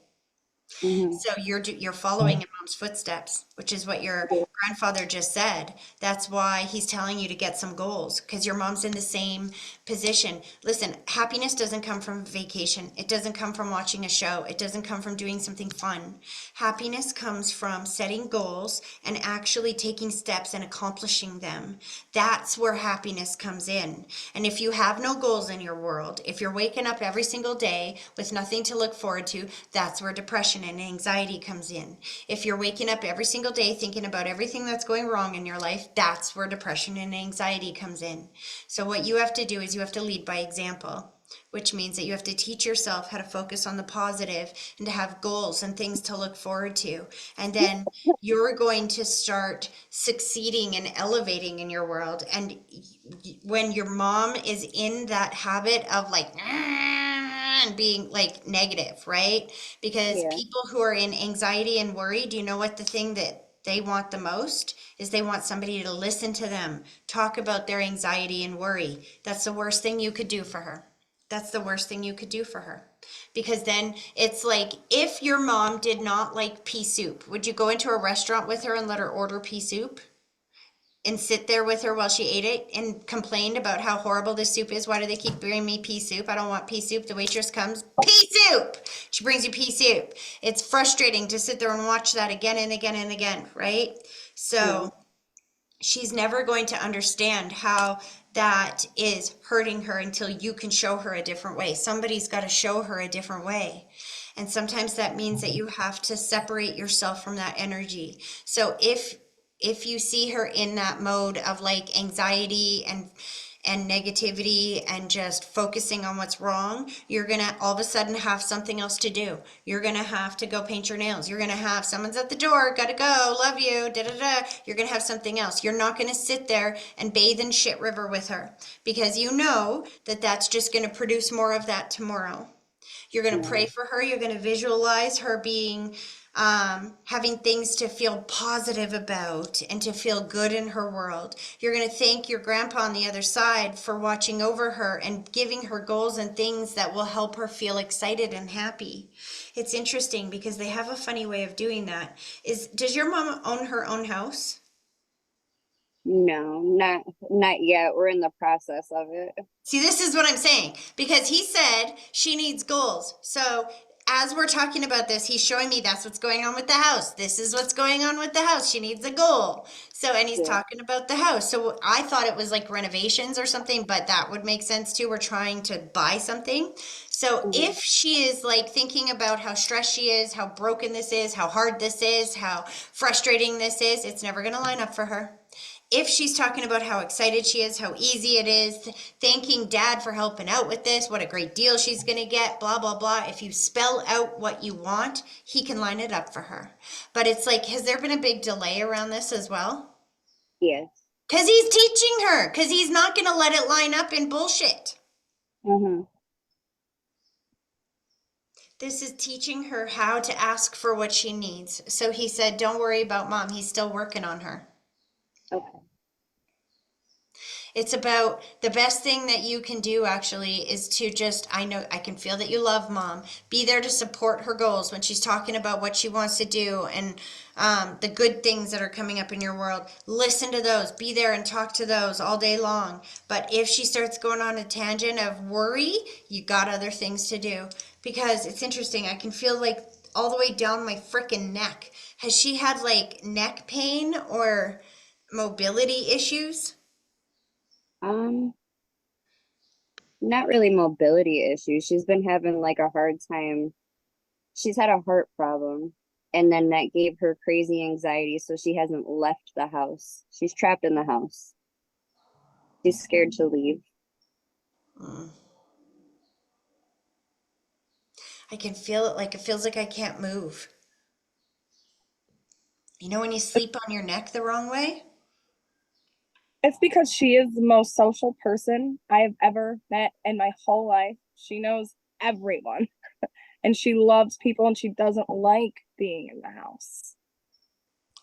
Mm-hmm. So you're following in mom's footsteps, which is what your grandfather just said. That's why he's telling you to get some goals, because your mom's in the same position. Listen, happiness doesn't come from vacation. It doesn't come from watching a show. It doesn't come from doing something fun. Happiness comes from setting goals and actually taking steps and accomplishing them. That's where happiness comes in. And if you have no goals in your world, if you're waking up every single day with nothing to look forward to, that's where depression and anxiety comes in. If you're waking up every single day thinking about everything that's going wrong in your life, that's where depression and anxiety comes in. So what you have to do is you have to lead by example, which means that you have to teach yourself how to focus on the positive and to have goals and things to look forward to. And then you're going to start succeeding and elevating in your world. And when your mom is in that habit of like, and being like negative, right? Because Yeah. people who are in anxiety and worry, do you know what the thing that they want the most is? They want somebody to listen to them, talk about their anxiety and worry. That's the worst thing you could do for her. That's the worst thing you could do for her. Because then it's like, if your mom did not like pea soup, would you go into a restaurant with her and let her order pea soup? And sit there with her while she ate it and complained about how horrible this soup is. Why do they keep bringing me pea soup? I don't want pea soup. The waitress comes, pea soup! She brings you pea soup. It's frustrating to sit there and watch that again and again and again, right? So she's never going to understand how that is hurting her until you can show her a different way. Somebody's got to show her a different way. And sometimes that means that you have to separate yourself from that energy. So if you see her in that mode of like anxiety and negativity and just focusing on what's wrong, you're gonna all of a sudden have something else to do. You're gonna have to go paint your nails. You're gonna have someone's at the door, gotta go, love you, da da da. You're gonna have something else. You're not gonna sit there and bathe in shit river with her, because you know that that's just gonna produce more of that tomorrow. You're going to pray for her. You're going to visualize her being, having things to feel positive about and to feel good in her world. You're going to thank your grandpa on the other side for watching over her and giving her goals and things that will help her feel excited and happy. It's interesting because they have a funny way of doing that. Does your mom own her own house? No, not yet. We're in the process of it. See, this is what I'm saying, because he said she needs goals. So as we're talking about this, he's showing me that's what's going on with the house. This is what's going on with the house. She needs a goal. So, and he's talking about the house. So I thought it was like renovations or something, but that would make sense too. We're trying to buy something. So if she is like thinking about how stressed she is, how broken this is, how hard this is, how frustrating this is, it's never going to line up for her. If she's talking about how excited she is, how easy it is, thanking dad for helping out with this, what a great deal she's going to get, blah, blah, blah. If you spell out what you want, he can line it up for her. But it's like, has there been a big delay around this as well? Yes. Because he's teaching her, because he's not going to let it line up in bullshit. Mm-hmm. This is teaching her how to ask for what she needs. So he said, don't worry about mom. He's still working on her. Okay. It's about the best thing that you can do actually is to just, I know I can feel that you love mom. Be there to support her goals when she's talking about what she wants to do and the good things that are coming up in your world. Listen to those. Be there and talk to those all day long. But if she starts going on a tangent of worry, you got other things to do. Because it's interesting. I can feel like all the way down my freaking neck. Has she had like neck pain or mobility issues? Not really mobility issues. She's been having like a hard time. She's had a heart problem, and then that gave her crazy anxiety, so she hasn't left the house. She's trapped in the house. She's scared to leave. I can feel it, like it feels like I can't move. You know when you sleep on your neck the wrong way? It's because she is the most social person I've ever met in my whole life. She knows everyone and she loves people and she doesn't like being in the house.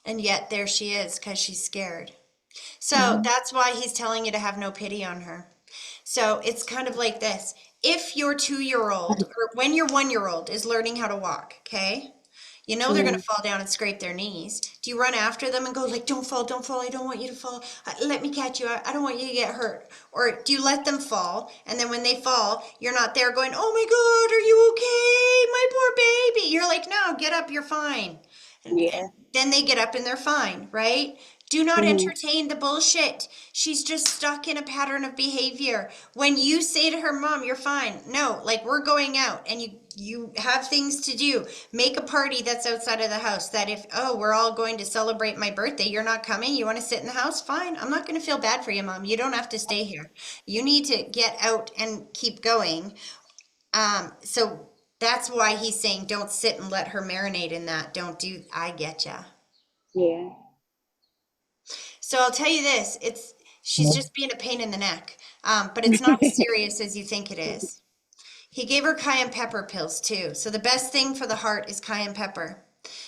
And yet there she is because she's scared. So that's why he's telling you to have no pity on her. So it's kind of like this. If your 2-year-old or when your 1-year-old is learning how to walk, okay? You know they're going to Mm. fall down and scrape their knees. Do you run after them and go like, don't fall, I don't want you to fall. Let me catch you. I don't want you to get hurt. Or do you let them fall? And then when they fall, you're not there going, oh my God, are you okay? My poor baby. You're like, no, get up, you're fine. Yeah. And then they get up and they're fine, right? Do not Mhm. entertain the bullshit. She's just stuck in a pattern of behavior. When you say to her, Mom, you're fine. No, like we're going out and you have things to do. Make a party that's outside of the house. That if, oh, we're all going to celebrate my birthday, you're not coming. You want to sit in the house? Fine. I'm not going to feel bad for you, Mom. You don't have to stay here. You need to get out and keep going. So that's why he's saying don't sit and let her marinate in that. Don't do, I get ya. Yeah. So I'll tell you this, she's just being a pain in the neck. But it's not as serious as you think it is. He gave her cayenne pepper pills too. So the best thing for the heart is cayenne pepper.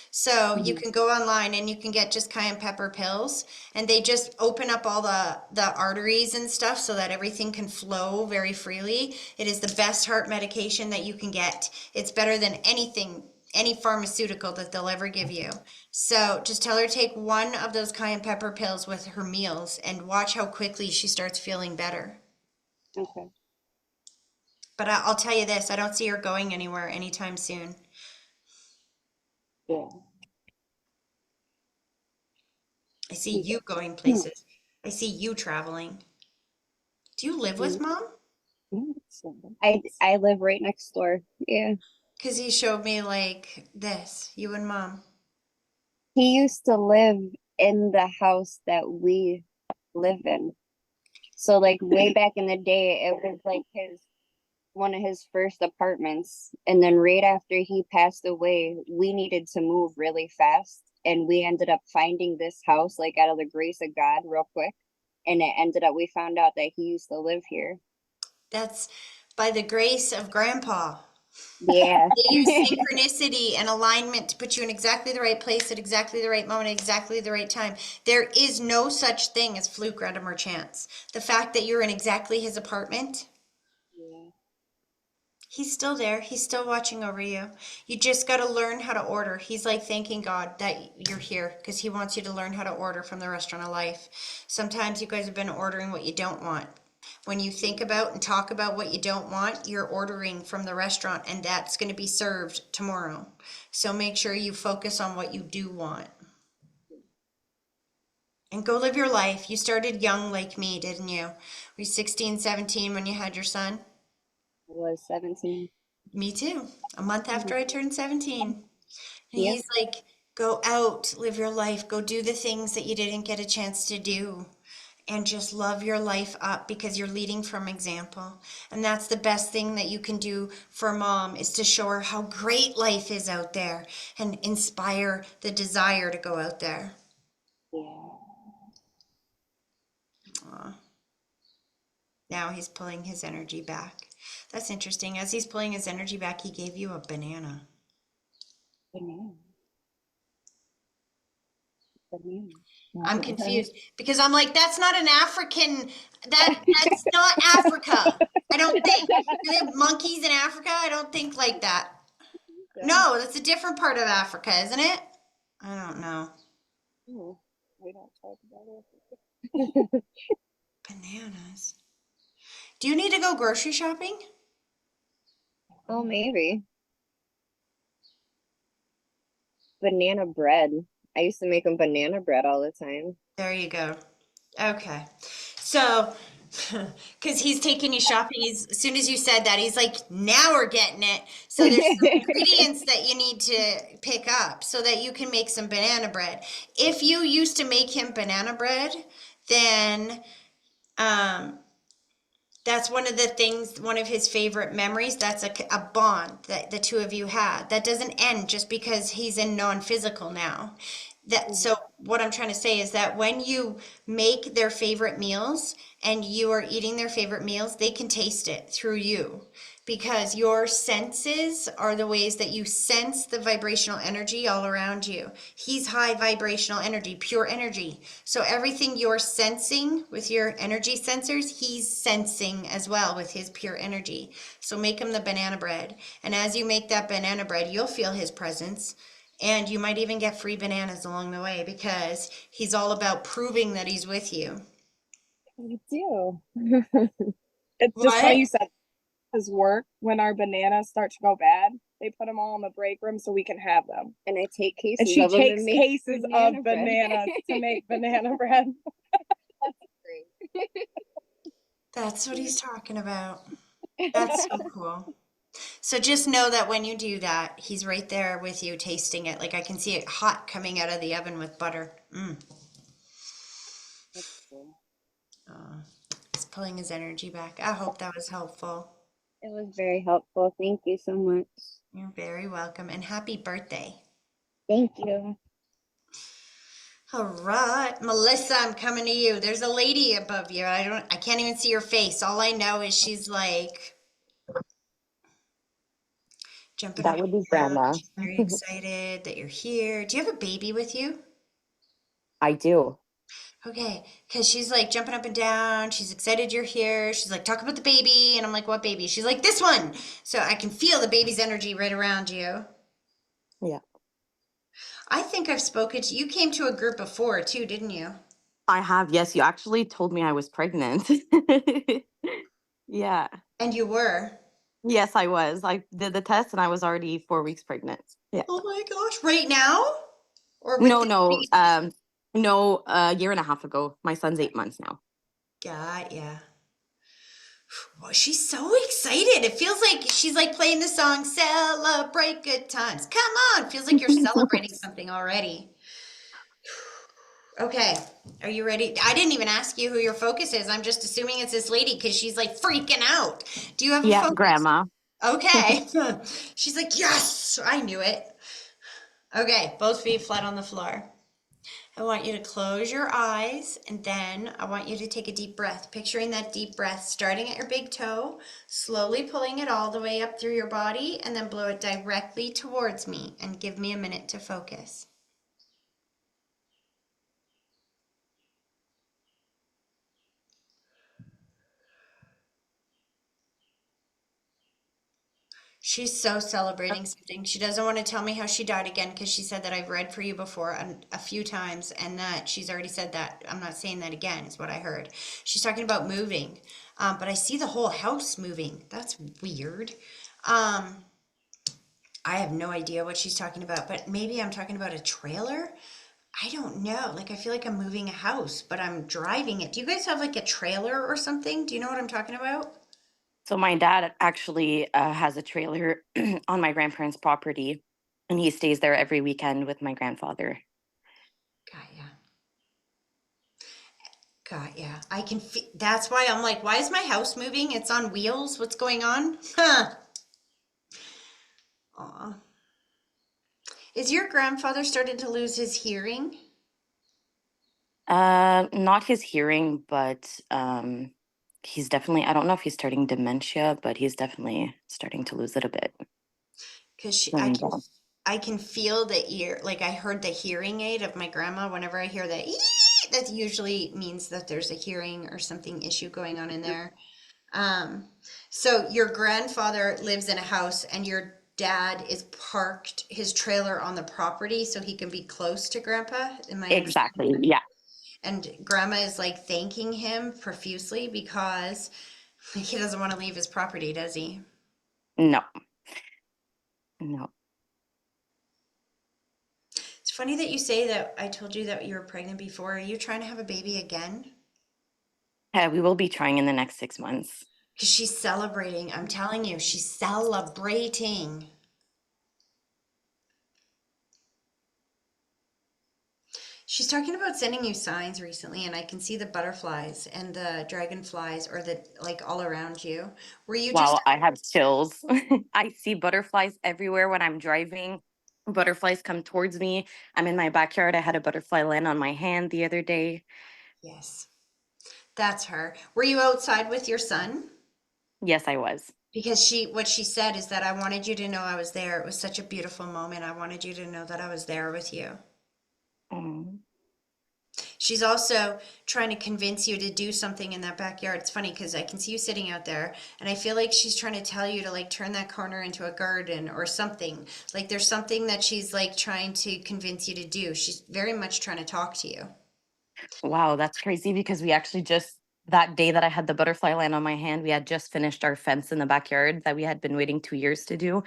So you Mhm. can go online and you can get just cayenne pepper pills, and they just open up all the arteries and stuff so that everything can flow very freely. It is the best heart medication that you can get. It's better than anything, any pharmaceutical that they'll ever give you. So just tell her to take one of those cayenne pepper pills with her meals and watch how quickly she starts feeling better. Okay. But I'll tell you this, I don't see her going anywhere anytime soon. Yeah. I see Okay. you going places. I see you traveling. Do you live with Mom? I live right next door. Yeah. Because he showed me like this, you and Mom. He used to live in the house that we live in. So like way back in the day, it was like his one of his first apartments. And then right after he passed away, we needed to move really fast. And we ended up finding this house like out of the grace of God real quick. And it ended up we found out that he used to live here. That's by the grace of Grandpa. Yeah. They use synchronicity and alignment to put you in exactly the right place at exactly the right moment, exactly the right time. There is no such thing as fluke, random, or chance. The fact that you're in exactly his apartment, Yeah. he's still there. He's still watching over you. You just got to learn how to order. He's like thanking God that you're here because he wants you to learn how to order from the restaurant of life. Sometimes you guys have been ordering what you don't want. When you think about and talk about what you don't want, you're ordering from the restaurant and that's going to be served tomorrow. So make sure you focus on what you do want. And go live your life. You started young like me, didn't you? Were you 16, 17 when you had your son? I was 17. Me too. A month after I turned 17. And Yep. he's like, go out, live your life, go do the things that you didn't get a chance to do. And just love your life up because you're leading from example. And that's the best thing that you can do for Mom is to show her how great life is out there and inspire the desire to go out there. Yeah. Aw. Now he's pulling his energy back. That's interesting. As he's pulling his energy back, he gave you a banana. Banana. Banana. I'm confused because I'm like, that's not an African, that's not Africa. I don't think. Do they have monkeys in Africa? I don't think like that. No, that's a different part of Africa, isn't it? I don't know. Oh, we don't talk about it. Bananas. Do you need to go grocery shopping? Oh, maybe. Banana bread. I used to make them banana bread all the time. There you go. Okay. So, because he's taking you shopping, as soon as you said that, he's like, now we're getting it. So there's some ingredients that you need to pick up so that you can make some banana bread. If you used to make him banana bread, then um, that's one of the things, one of his favorite memories. That's a bond that the two of you had. That doesn't end just because he's in non-physical now. So what I'm trying to say is that when you make their favorite meals and you are eating their favorite meals, they can taste it through you because your senses are the ways that you sense the vibrational energy all around you. He's high vibrational energy, pure energy. So everything you're sensing with your energy sensors, he's sensing as well with his pure energy. So make him the banana bread. And as you make that banana bread, you'll feel his presence. And you might even get free bananas along the way because he's all about proving that he's with you. You do. It's just funny What? you said his work when our bananas start to go bad. They put them all in the break room so we can have them. And I take And cases she of them and takes make cases banana of bread. bananas to make banana bread. Great. That's what he's talking about. That's so cool. So just know that when you do that, he's right there with you tasting it. Like I can see it hot coming out of the oven with butter. That's cool. He's pulling his energy back. I hope that was helpful. It was very helpful. Thank you so much. You're very welcome and happy birthday. Thank you. All right, Melissa, I'm coming to you. There's a lady above you. I can't even see her face. All I know is she's like jumping That up would be and down. grandma. She's very excited that you're here. Do you have a baby with you? I do. Okay, because she's like jumping up and down. She's excited you're here. She's like, talk about the baby. And I'm like, what baby? She's like, this one. So I can feel the baby's energy right around you. Yeah. I think I've spoken to you. Came to a group before too, didn't you? I have. Yes, you actually told me I was pregnant. Yeah. And you were. Yes, I was. I did the test and I was already 4 weeks pregnant. Yeah. Oh my gosh. Right now? Or with No, the no. baby? No, a year and a half ago. My son's 8 months now. Got ya. Well, she's so excited. It feels like she's like playing the song Celebrate Good Times. Come on. Feels like you're celebrating something already. Okay. Are you ready? I didn't even ask you who your focus is. I'm just assuming it's this lady because she's like freaking out. Do you have a Yeah, focus? grandma. Okay. She's like, yes, I knew it. Okay. Both feet flat on the floor. I want you to close your eyes and then I want you to take a deep breath, picturing that deep breath starting at your big toe, slowly pulling it all the way up through your body and then blow it directly towards me and give me a minute to focus. She's so celebrating something. She doesn't want to tell me how she died again because she said that I've read for you before a few times and that she's already said that. I'm not saying that again, is what I heard. She's talking about moving, but I see the whole house moving. That's weird. I have no idea what she's talking about, but maybe I'm talking about a trailer. I don't know. Like, I feel like I'm moving a house, but I'm driving it. Do you guys have like a trailer or something? Do you know what I'm talking about? So my dad actually has a trailer on my grandparents' property, and he stays there every weekend with my grandfather. Got ya. Got ya. I can that's why I'm like, why is my house moving? It's on wheels. What's going on? Huh. Aw. Is your grandfather started to lose his hearing? Not his hearing, but he's definitely, I don't know if he's starting dementia, but he's definitely starting to lose it a bit. Because Slowing down. I can feel the ear. Like I heard the hearing aid of my grandma. Whenever I hear that, that usually means that there's a hearing or something issue going on in there. Um, so your grandfather lives in a house and your dad is parked his trailer on the property so he can be close to grandpa. Am I understanding? Exactly. Yeah. And grandma is like thanking him profusely because he doesn't want to leave his property, does he? No. No. It's funny that you say that I told you that you were pregnant before. Are you trying to have a baby again? Yeah, we will be trying in the next 6 months. Because she's celebrating. I'm telling you, she's celebrating. She's talking about sending you signs recently, and I can see the butterflies and the dragonflies or the like all around you. Were you just Wow, I have chills. I see butterflies everywhere when I'm driving. Butterflies come towards me. I'm in my backyard. I had a butterfly land on my hand the other day. Yes, that's her. Were you outside with your son? Yes, I was. Because what she said is that I wanted you to know I was there. It was such a beautiful moment. I wanted you to know that I was there with you. Mm. She's also trying to convince you to do something in that backyard. It's funny because I can see you sitting out there, and I feel like she's trying to tell you to like turn that corner into a garden or something. Like there's something that she's like trying to convince you to do. She's very much trying to talk to you. Wow, that's crazy because we actually just that day that I had the butterfly land on my hand, we had just finished our fence in the backyard that we had been waiting 2 years to do.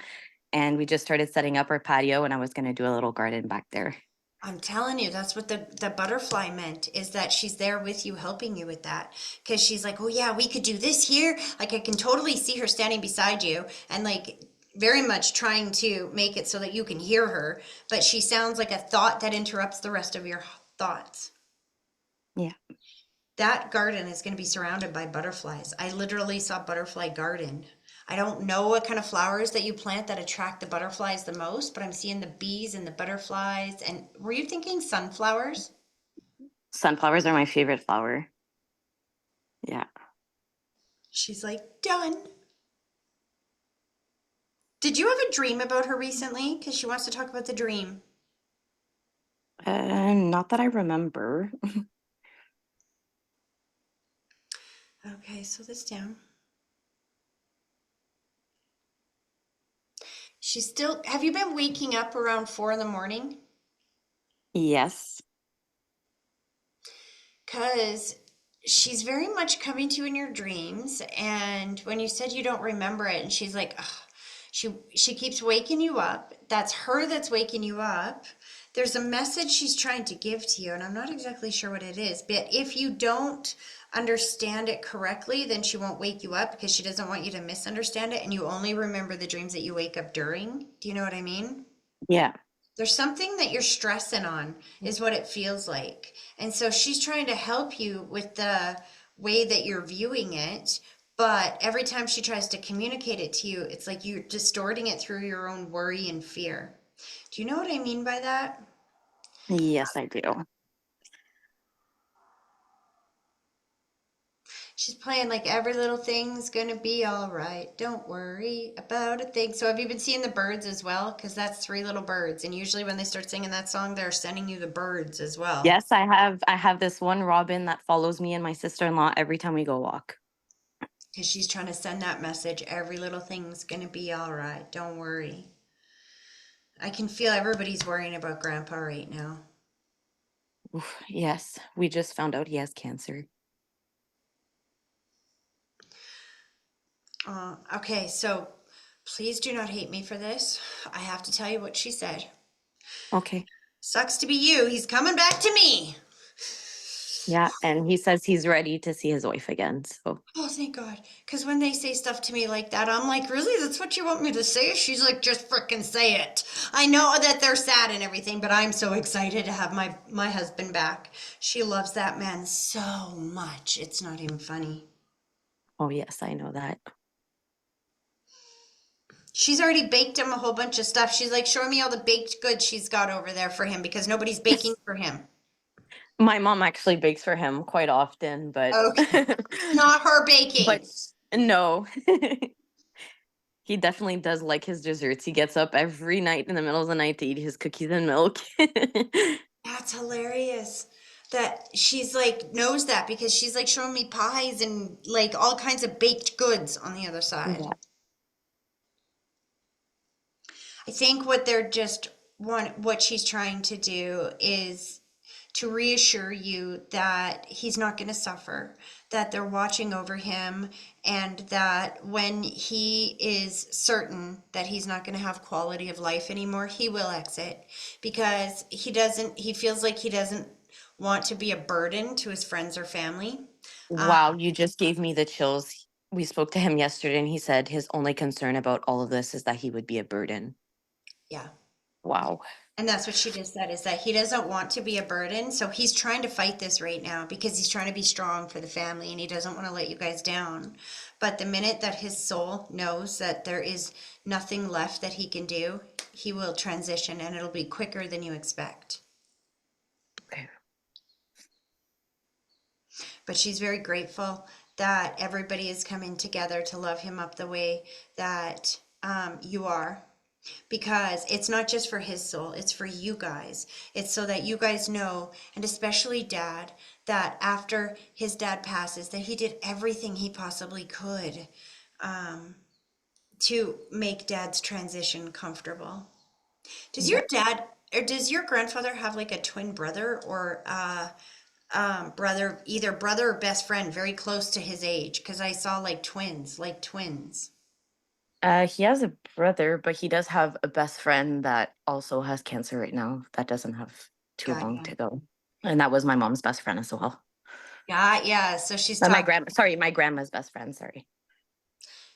And we just started setting up our patio, and I was going to do a little garden back there. I'm telling you, that's what the butterfly meant, is that she's there with you, helping you with that. Because she's like, oh yeah, we could do this here. Like I can totally see her standing beside you and like very much trying to make it so that you can hear her. But she sounds like a thought that interrupts the rest of your thoughts. Yeah. That garden is going to be surrounded by butterflies. I literally saw butterfly garden. I don't know what kind of flowers that you plant that attract the butterflies the most, but I'm seeing the bees and the butterflies. And were you thinking sunflowers? Sunflowers are my favorite flower. Yeah. She's like, done. Did you have a dream about her recently? Because she wants to talk about the dream. Not that I remember. Okay, so this down. She's still, have you been waking up around 4 in the morning? Yes. Because she's very much coming to you in your dreams. And when you said you don't remember it, and she's like, ugh, she keeps waking you up. That's her that's waking you up. There's a message she's trying to give to you, and I'm not exactly sure what it is. But if you don't understand it correctly, then she won't wake you up because she doesn't want you to misunderstand it. And you only remember the dreams that you wake up during. Do you know what I mean? Yeah. There's something that you're stressing on, is what it feels like. And so she's trying to help you with the way that you're viewing it. But every time she tries to communicate it to you, it's like you're distorting it through your own worry and fear. Do you know what I mean by that? Yes, I do. She's playing like every little thing's gonna be all right. Don't worry about a thing. So have you been seeing the birds as well? Because that's 3 little birds. And usually when they start singing that song, they're sending you the birds as well. Yes, I have this one robin that follows me and my sister-in-law every time we go walk. Because she's trying to send that message. Every little thing's gonna be all right. Don't worry. I can feel everybody's worrying about Grandpa right now. Oof, yes, we just found out he has cancer. Okay, so please do not hate me for this. I have to tell you what she said. Okay. Sucks to be you. He's coming back to me. Yeah, and he says he's ready to see his wife again. So Oh, thank God. Because when they say stuff to me like that, I'm like, really? That's what you want me to say? She's like, just frickin' say it. I know that they're sad and everything, but I'm so excited to have my husband back. She loves that man so much. It's not even funny. oh yes, I know that. She's already baked him a whole bunch of stuff. She's like, showing me all the baked goods she's got over there for him because nobody's baking for him. My mom actually bakes for him quite often, but Okay. Not her baking. but no. He definitely does like his desserts. He gets up every night in the middle of the night to eat his cookies and milk. That's hilarious. That she's like knows that because she's like showing me pies and like all kinds of baked goods on the other side. Yeah. I think what they're just what she's trying to do is to reassure you that he's not going to suffer, that they're watching over him, and that when he is certain that he's not going to have quality of life anymore, he will exit because he feels like he doesn't want to be a burden to his friends or family. Wow, you just gave me the chills. We spoke to him yesterday and he said his only concern about all of this is that he would be a burden. Yeah. Wow. And that's what she just said, is that he doesn't want to be a burden. So he's trying to fight this right now because he's trying to be strong for the family and he doesn't want to let you guys down. But the minute that his soul knows that there is nothing left that he can do, he will transition and it'll be quicker than you expect. Okay. But she's very grateful that everybody is coming together to love him up the way that you are. because it's not just for his soul, it's for you guys. It's so that you guys know, and especially dad, that after his dad passes, that he did everything he possibly could to make dad's transition comfortable. Does your Yep. dad or does your grandfather have like a twin brother or brother, either brother or best friend very close to his age? Because I saw like twins, like twins. He has a brother, but he does have a best friend that also has cancer right now. That doesn't have too Got long ya. to go. And that was my mom's best friend as well. Yeah. So My grandma's best friend, sorry.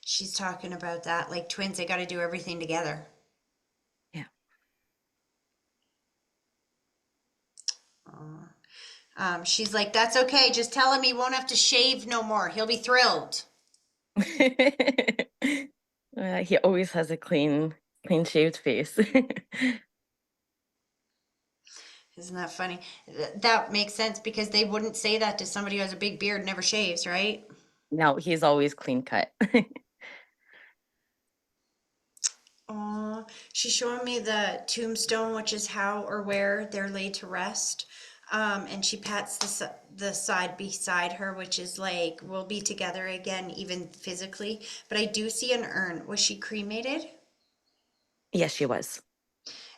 she's talking about that. Like twins, they got to do everything together. Yeah. She's like, that's okay. Just tell him he won't have to shave no more. He'll be thrilled. He always has a clean shaved face. Isn't that funny? That makes sense because they wouldn't say that to somebody who has a big beard and never shaves, right? No, he's always clean cut. Aw, she's showing me the tombstone, which is how or where they're laid to rest. And she pats the side beside her, which is like, we'll be together again, even physically. But I do see an urn. Was she cremated? Yes, she was.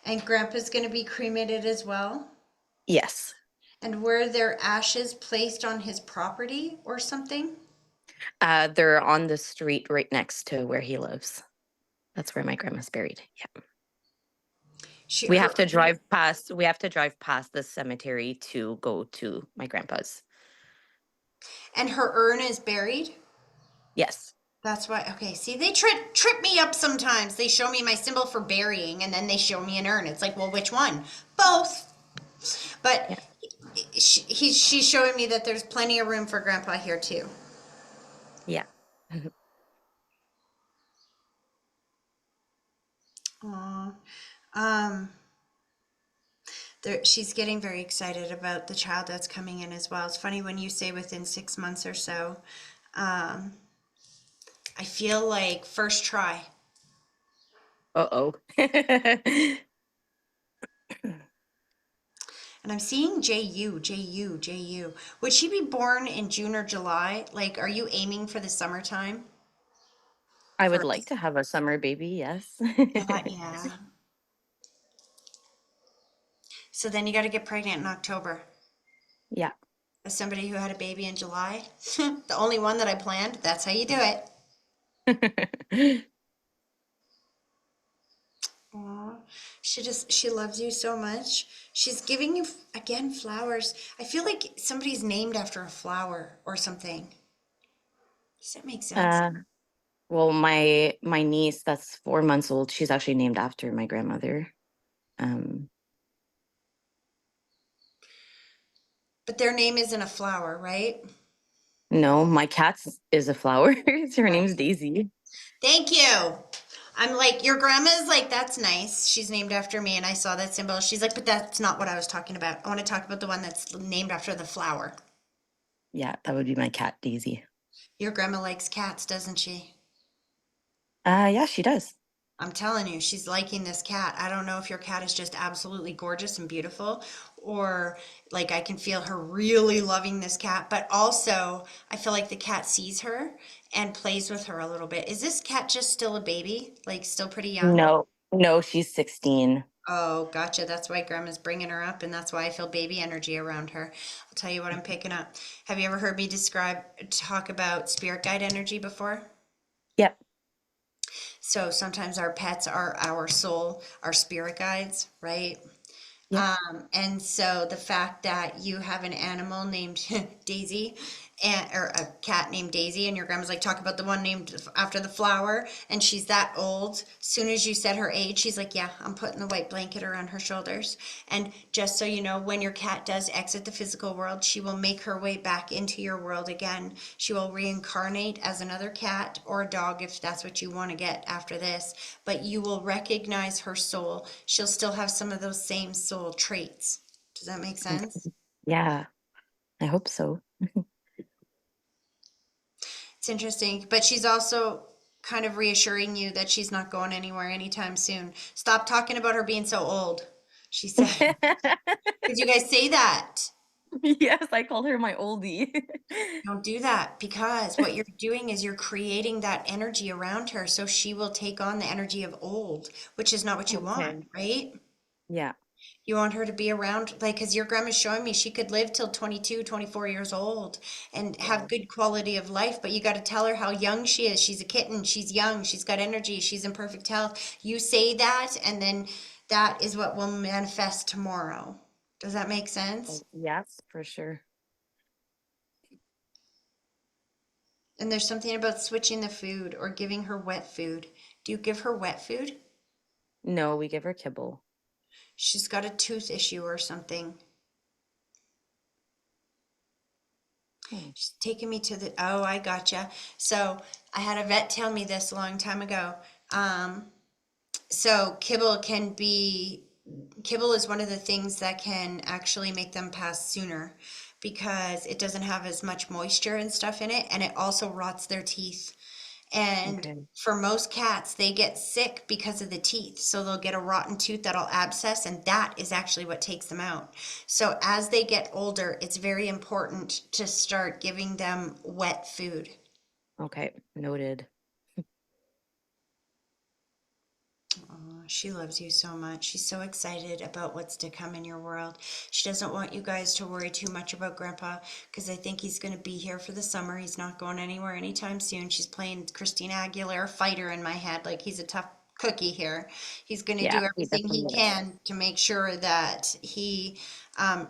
And Grandpa's going to be cremated as well? Yes. And were their ashes placed on his property or something? They're on the street right next to where he lives. That's where my grandma's buried. Yeah. She, We her, have to drive past the cemetery to go to my grandpa's. and her urn is buried? Yes. That's why. Okay, see, they trip me up sometimes. They show me my symbol for burying, and then they show me an urn. It's like, well, which one? Both. But Yeah. she's showing me that there's plenty of room for Grandpa here too. Yeah. Aw. She's getting very excited about the child that's coming in as well. It's funny when you say within 6 months or so. Um, I feel like first try. Uh-oh. And I'm seeing JU. Would she be born in June or July? Like, are you aiming for the summertime? I would like First. to have a summer baby, yes. Yeah. So then you got to get pregnant in October. Yeah. As somebody who had a baby in July, the only one that I planned, that's how you do it. Aw, she loves you so much. She's giving you again flowers. I feel like somebody's named after a flower or something. Does that make sense? Uh, well, my niece that's 4 months old, she's actually named after my grandmother. Um, But their name isn't a flower, right? no, my cat's is a flower. Her Right. name's Daisy. Thank you. I'm like, your grandma's like, that's nice. She's named after me, and I saw that symbol. She's like, but that's not what I was talking about. I want to talk about the one that's named after the flower. Yeah, that would be my cat, Daisy. Your grandma likes cats, doesn't she? Yeah, she does. I'm telling you, she's liking this cat. I don't know if your cat is just absolutely gorgeous and beautiful, or like I can feel her really loving this cat, but also I feel like the cat sees her and plays with her a little bit. Is this cat just still a baby? Like still pretty young? No, she's 16. Oh, gotcha. That's why grandma's bringing her up, and that's why I feel baby energy around her. I'll tell you what I'm picking up. Have you ever heard me talk about spirit guide energy before? Yep. So sometimes our pets are our soul, our spirit guides, right? Yep. And so the fact that you have an animal named Daisy or a cat named Daisy, and your grandma's like, talk about the one named after the flower, and she's that old. Soon as you said her age, she's like, yeah, I'm putting the white blanket around her shoulders. And just so you know, when your cat does exit the physical world, she will make her way back into your world again. She will reincarnate as another cat or a dog if that's what you want to get after this, but you will recognize her soul. She'll still have some of those same soul traits. Does that make sense? Yeah, I hope so. It's interesting, but she's also kind of reassuring you that she's not going anywhere anytime soon. Stop talking about her being so old, she said. Did you guys say that? Yes, I call her my oldie. Don't do that, because what you're doing is you're creating that energy around her so she will take on the energy of old, which is not what you want, Okay. right? Yeah. You want her to be around, like, because your grandma's showing me she could live till 22, 24 years old and have good quality of life, but you got to tell her how young she is. She's a kitten, she's young, she's got energy, she's in perfect health. You say that, and then that is what will manifest tomorrow. Does that make sense? Yes, for sure. And there's something about switching the food or giving her wet food. Do you give her wet food? No, we give her kibble. She's got a tooth issue or something. Hmm. She's taking me to the, oh, I gotcha. So I had a vet tell me this a long time ago. So kibble is one of the things that can actually make them pass sooner because it doesn't have as much moisture and stuff in it, and it also rots their teeth. And Okay. for most cats, they get sick because of the teeth. So they'll get a rotten tooth that'll abscess, and that is actually what takes them out. So as they get older, it's very important to start giving them wet food. Okay. Noted. Oh, she loves you so much. She's so excited about what's to come in your world. She doesn't want you guys to worry too much about Grandpa because I think he's going to be here for the summer. He's not going anywhere anytime soon. She's playing Christina Aguilera fighter in my head like he's a tough cookie here. He's going to Yeah, do he everything he definitely is. can to make sure that he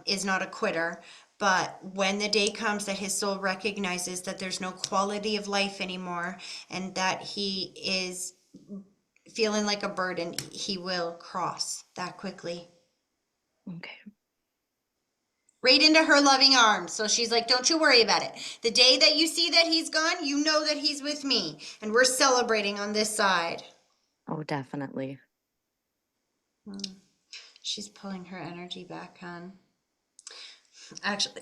is not a quitter. But when the day comes that his soul recognizes that there's no quality of life anymore and that he is feeling like a burden, he will cross that quickly. Okay. Right into her loving arms. So she's like, don't you worry about it. The day that you see that he's gone, you know that he's with me. And we're celebrating on this side. Oh, definitely. She's pulling her energy back, hon. Actually,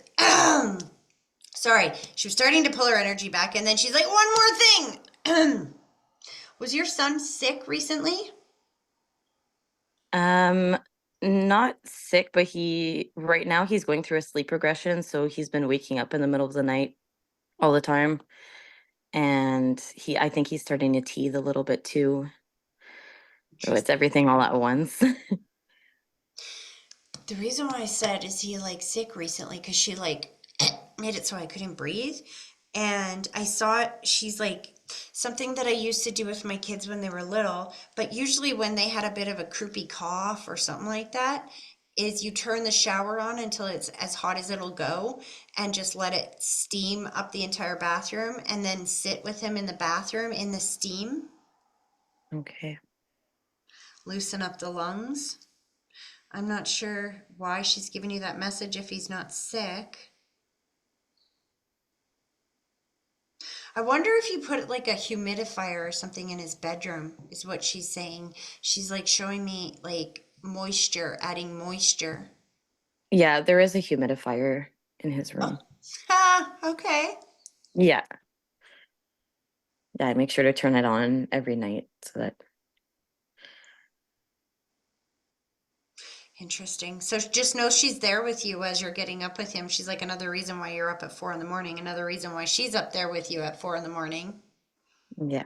sorry. She was starting to pull her energy back, and then she's like, one more thing. Was your son sick recently? Um, Not sick, but right now he's going through a sleep regression, so he's been waking up in the middle of the night all the time. And I think he's starting to teethe a little bit too. So it's everything all at once. The reason why I said is he like sick recently because she like made it so I couldn't breathe. And I saw it, she's like something that I used to do with my kids when they were little, but usually when they had a bit of a croupy cough or something like that, is you turn the shower on until it's as hot as it'll go and just let it steam up the entire bathroom and then sit with him in the bathroom in the steam, Okay. loosen up the lungs. I'm not sure why she's giving you that message if he's not sick. I wonder if you put like a humidifier or something in his bedroom, is what she's saying. She's like showing me like moisture, adding moisture. Yeah, there is a humidifier in his Oh, room. okay. Yeah. Yeah, I make sure to turn it on every night so that Interesting. So just know she's there with you as you're getting up with him. She's like another reason why you're up at 4 in the morning, another reason why she's up there with you at 4 in the morning. yeah.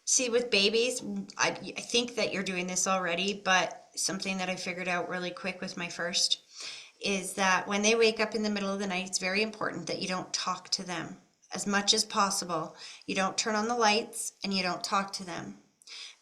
See, with babies, I think that you're doing this already, but something that I figured out really quick with my first is that when they wake up in the middle of the night, it's very important that you don't talk to them as much as possible. You don't turn on the lights and you don't talk to them.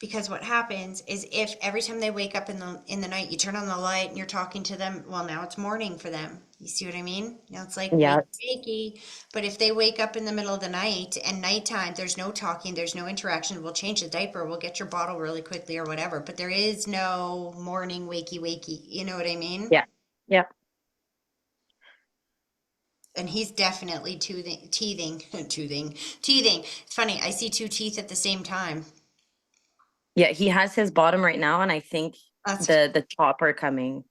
Because what happens is if every time they wake up in the night, you turn on the light and you're talking to them, well, now it's morning for them. You see what I mean? Now it's like Yeah. wakey. But if they wake up in the middle of the night and nighttime, there's no talking, there's no interaction. We'll change the diaper, we'll get your bottle really quickly or whatever. But there is no morning wakey. You know what I mean? Yeah. Yeah. And he's definitely teething. It's funny. I see two teeth at the same time. Yeah, he has his bottom right now, and I think That's the top are coming.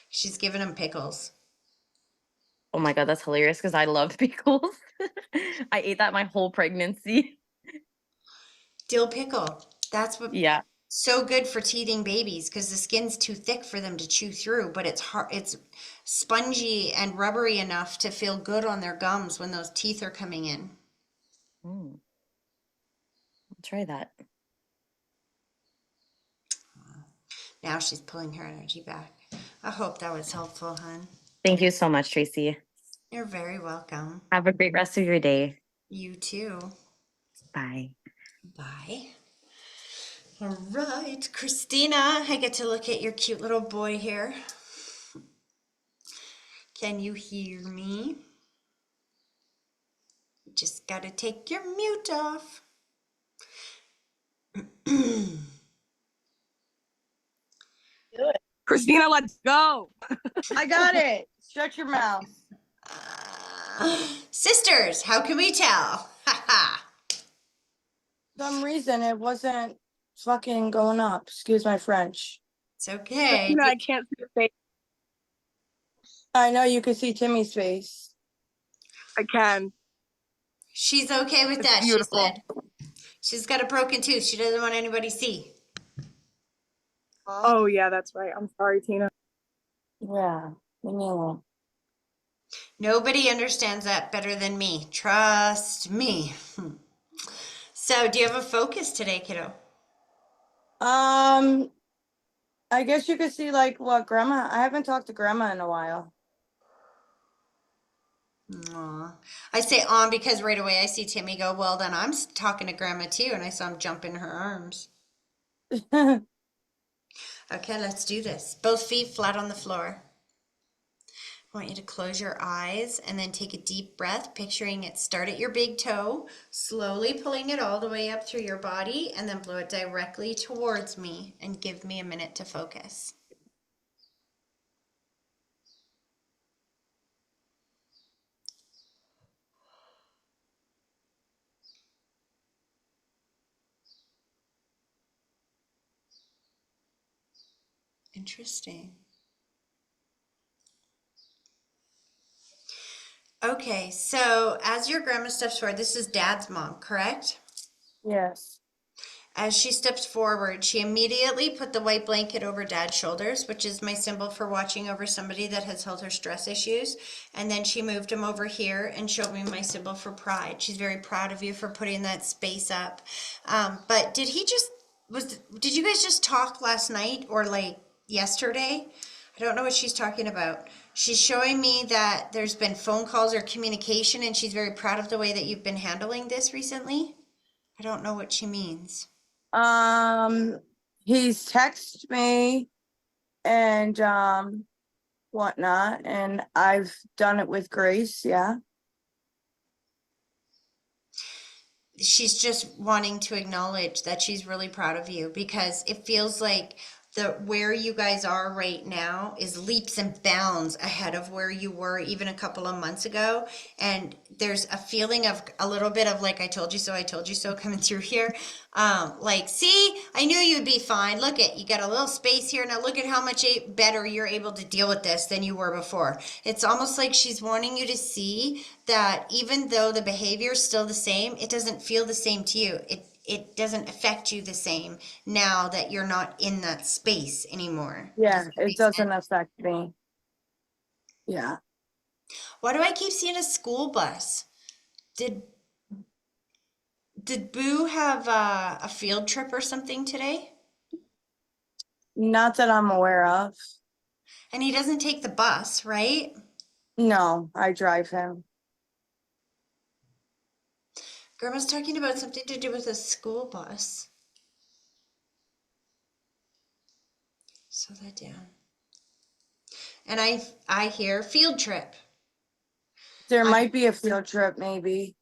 She's giving him pickles. Oh my God, that's hilarious because I love pickles. I ate that my whole pregnancy. Dill pickle. That's what Yeah. so good for teething babies because the skin's too thick for them to chew through, but it's hard, it's spongy and rubbery enough to feel good on their gums when those teeth are coming in. Mm, I'll try that. Now she's pulling her energy back. I hope that was helpful, hon. Thank you so much, Tracy. You're very welcome. Have a great rest of your day. You too. Bye. Bye. All right, Christina, I get to look at your cute little boy here. Can you hear me? You just gotta take your mute off. Christina, let's go. I got it. Shut your mouth. Sisters, how can we tell? Ha ha. Some reason it wasn't fucking going up. Excuse my French. It's okay. Christina, I can't see your face. I know you could see Timmy's face. I can. She's okay with It's that, beautiful. she said. She's got a broken tooth. She doesn't want anybody to see. Oh yeah, that's right. I'm sorry, Tina. Yeah, you know. Nobody understands that better than me. Trust me. So, do you have a focus today, kiddo? I guess you could see like what grandma. I haven't talked to grandma in a while. Aw. I say on because right away I see Timmy go, well, then I'm talking to grandma too. And I saw him jump in her arms. Okay, let's do this. Both feet flat on the floor. I want you to close your eyes and then take a deep breath, picturing it start at your big toe, slowly pulling it all the way up through your body, and then blow it directly towards me and give me a minute to focus. Interesting. Okay, so as your grandma steps forward, this is Dad's mom, correct? Yes. As she steps forward, she immediately put the white blanket over Dad's shoulders, which is my symbol for watching over somebody that has held her stress issues. And then she moved him over here and showed me my symbol for pride. She's very proud of you for putting that space up. But did you guys just talk last night or like yesterday? I don't know what she's talking about. She's showing me that there's been phone calls or communication, and she's very proud of the way that you've been handling this recently. I don't know what she means. He's texted me and whatnot, and I've done it with grace. Yeah. She's just wanting to acknowledge that she's really proud of you because it feels like where you guys are right now is leaps and bounds ahead of where you were even a couple of months ago. And there's a feeling of a little bit of like, I told you so coming through here. Like, see, I knew you'd be fine. Look at, you got a little space here. Now look at how much better you're able to deal with this than you were before. It's almost like she's wanting you to see that even though the behavior is still the same, it doesn't feel the same to you. It doesn't affect you the same now that you're not in that space anymore. Yeah, it doesn't affect me. Yeah. Why do I keep seeing a school bus? Did Boo have a field trip or something today? Not that I'm aware of. And he doesn't take the bus, right? No, I drive him. Grandma's talking about something to do with a school bus. Slow that down. And I hear field trip. There might be a field trip, maybe.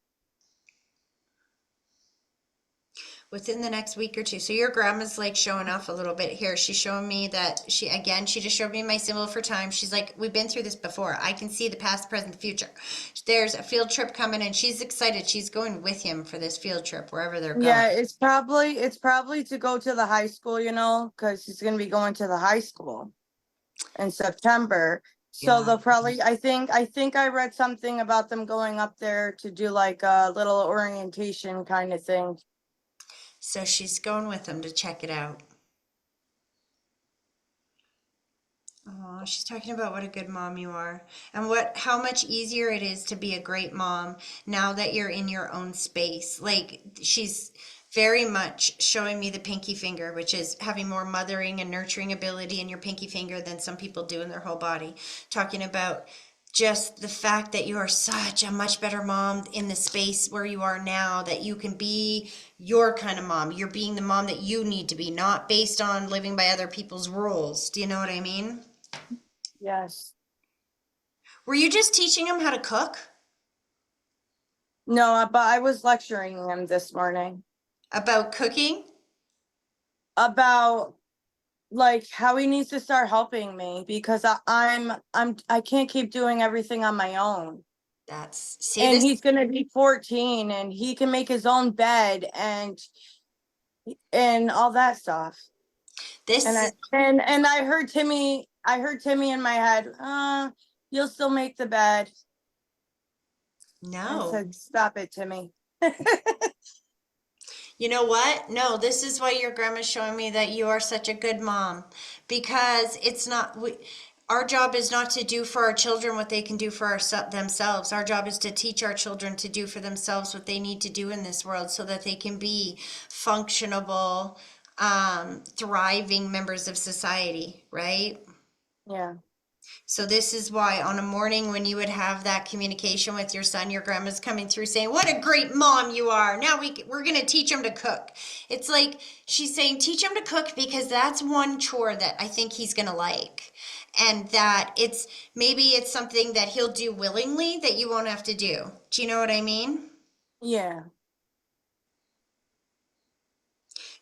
Within the next week or two. So your grandma's like showing off a little bit here. She's showing me that she just showed me my symbol for time. She's like, we've been through this before. I can see the past, present, future. There's a field trip coming and she's excited. She's going with him for this field trip, wherever they're going. Yeah, it's probably to go to the high school, because he's gonna be going to the high school in September. So Yeah. they'll probably, I think I read something about them going up there to do like a little orientation kind of thing. So she's going with them to check it out. Oh, she's talking about what a good mom you are and how much easier it is to be a great mom now that you're in your own space. Like she's very much showing me the pinky finger, which is having more mothering and nurturing ability in your pinky finger than some people do in their whole body. Talking about just the fact that you are such a much better mom in the space where you are now, that you can be your kind of mom. You're being the mom that you need to be, not based on living by other people's rules. Do you know what I mean? Yes. Were you just teaching him how to cook? No, but I was lecturing him this morning About cooking? about like how he needs to start helping me because I can't keep doing everything on my own. See And this? he's gonna be 14 and he can make his own bed and all that stuff. This And is I heard Timmy in my head, you'll still make the bed. I no. said, stop it, Timmy. You know what? No, this is why your grandma's showing me that you are such a good mom, because it's not our job is not to do for our children what they can do for themselves. Our job is to teach our children to do for themselves what they need to do in this world so that they can be functionable, thriving members of society, right? Yeah. So this is why on a morning when you would have that communication with your son, your grandma's coming through saying, "What a great mom you are. Now we're going to teach him to cook." It's like she's saying, "Teach him to cook because that's one chore that I think he's going to like." And that maybe it's something that he'll do willingly that you won't have to do. Do you know what I mean? Yeah.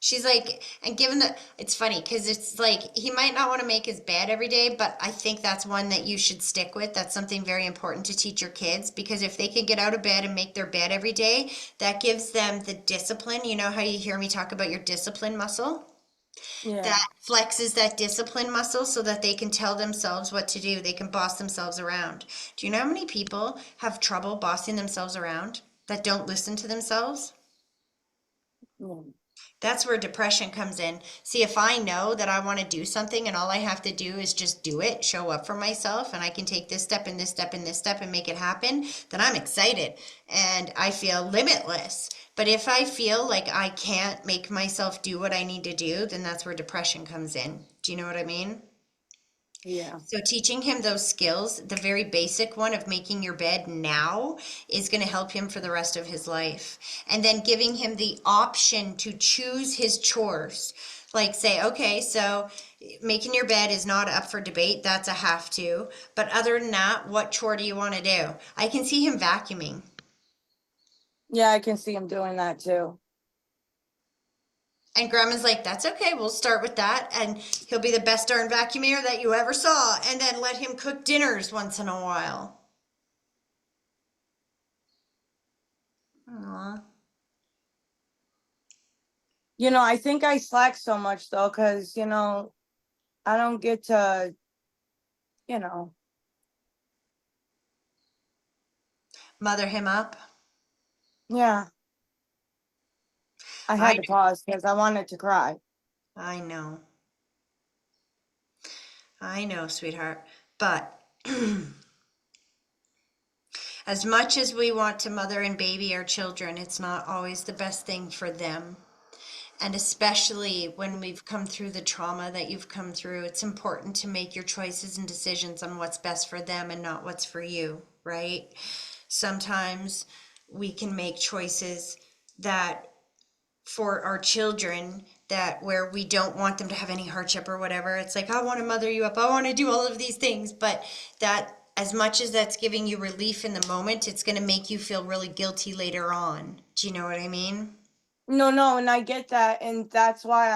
She's like, and given that it's funny because it's like he might not want to make his bed every day, but I think that's one that you should stick with. That's something very important to teach your kids, because if they can get out of bed and make their bed every day, that gives them the discipline. You know how you hear me talk about your discipline muscle? Yeah. That flexes that discipline muscle so that they can tell themselves what to do. They can boss themselves around. Do you know how many people have trouble bossing themselves around that don't listen to themselves? Yeah. That's where depression comes in. See, if I know that I want to do something and all I have to do is just do it, show up for myself, and I can take this step and this step and this step and make it happen, then I'm excited and I feel limitless. But if I feel like I can't make myself do what I need to do, then that's where depression comes in. Do you know what I mean? Yeah. So teaching him those skills, the very basic one of making your bed now, is going to help him for the rest of his life. And then giving him the option to choose his chores. Like say, okay, so making your bed is not up for debate. That's a have to. But other than that, what chore do you want to do? I can see him vacuuming. Yeah, I can see him doing that too. And grandma's like, that's okay, we'll start with that. And he'll be the best darn vacuumer that you ever saw. And then let him cook dinners once in a while. Aww. I think I slack so much though, because, I don't get to, you know, Mother him up. yeah. I had to pause because I wanted to cry. I know. I know, sweetheart. But as much as we want to mother and baby our children, it's not always the best thing for them. And especially when we've come through the trauma that you've come through, it's important to make your choices and decisions on what's best for them and not what's for you, right? Sometimes we can make choices that for our children that where we don't want them to have any hardship or whatever. It's like, I want to mother you up. I want to do all of these things. But that, as much as that's giving you relief in the moment, it's going to make you feel really guilty later on. Do you know what I mean? No, and I get that. And that's why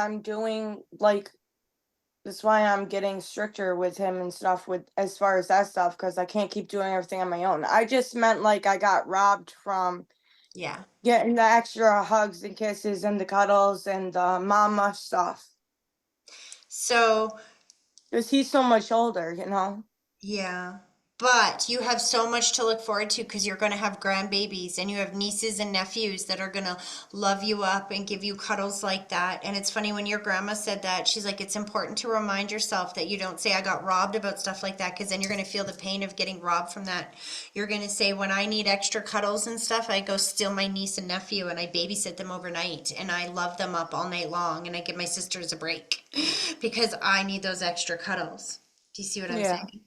that's why I'm getting stricter with him and stuff with as far as that stuff, because I can't keep doing everything on my own. I just meant like I got robbed from Yeah. getting the extra hugs and kisses and the cuddles and the mama stuff. So Because he's so much older. Yeah. But you have so much to look forward to because you're going to have grandbabies and you have nieces and nephews that are going to love you up and give you cuddles like that. And it's funny when your grandma said that, she's like, it's important to remind yourself that you don't say, I got robbed about stuff like that, because then you're going to feel the pain of getting robbed from that. You're going to say, when I need extra cuddles and stuff, I go steal my niece and nephew and I babysit them overnight and I love them up all night long and I give my sisters a break because I need those extra cuddles. Do you see what I'm Yeah. saying?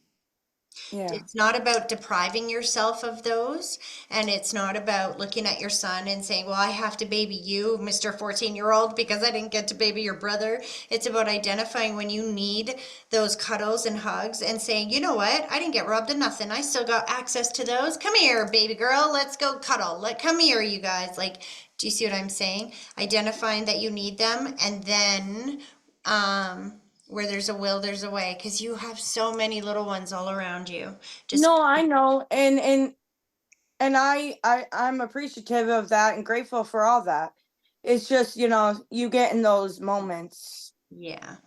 Yeah. It's not about depriving yourself of those, and it's not about looking at your son and saying, well, I have to baby you, Mr. 14-year-old, because I didn't get to baby your brother. It's about identifying when you need those cuddles and hugs and saying, you know what, I didn't get robbed of nothing, I still got access to those. Come here, baby girl, let's go cuddle. Come here, you guys. Like, do you see what I'm saying? Identifying that you need them, and then where there's a will, there's a way, because you have so many little ones all around you. Just No, I know. And I'm appreciative of that and grateful for all that. It's just, you get in those moments. yeah,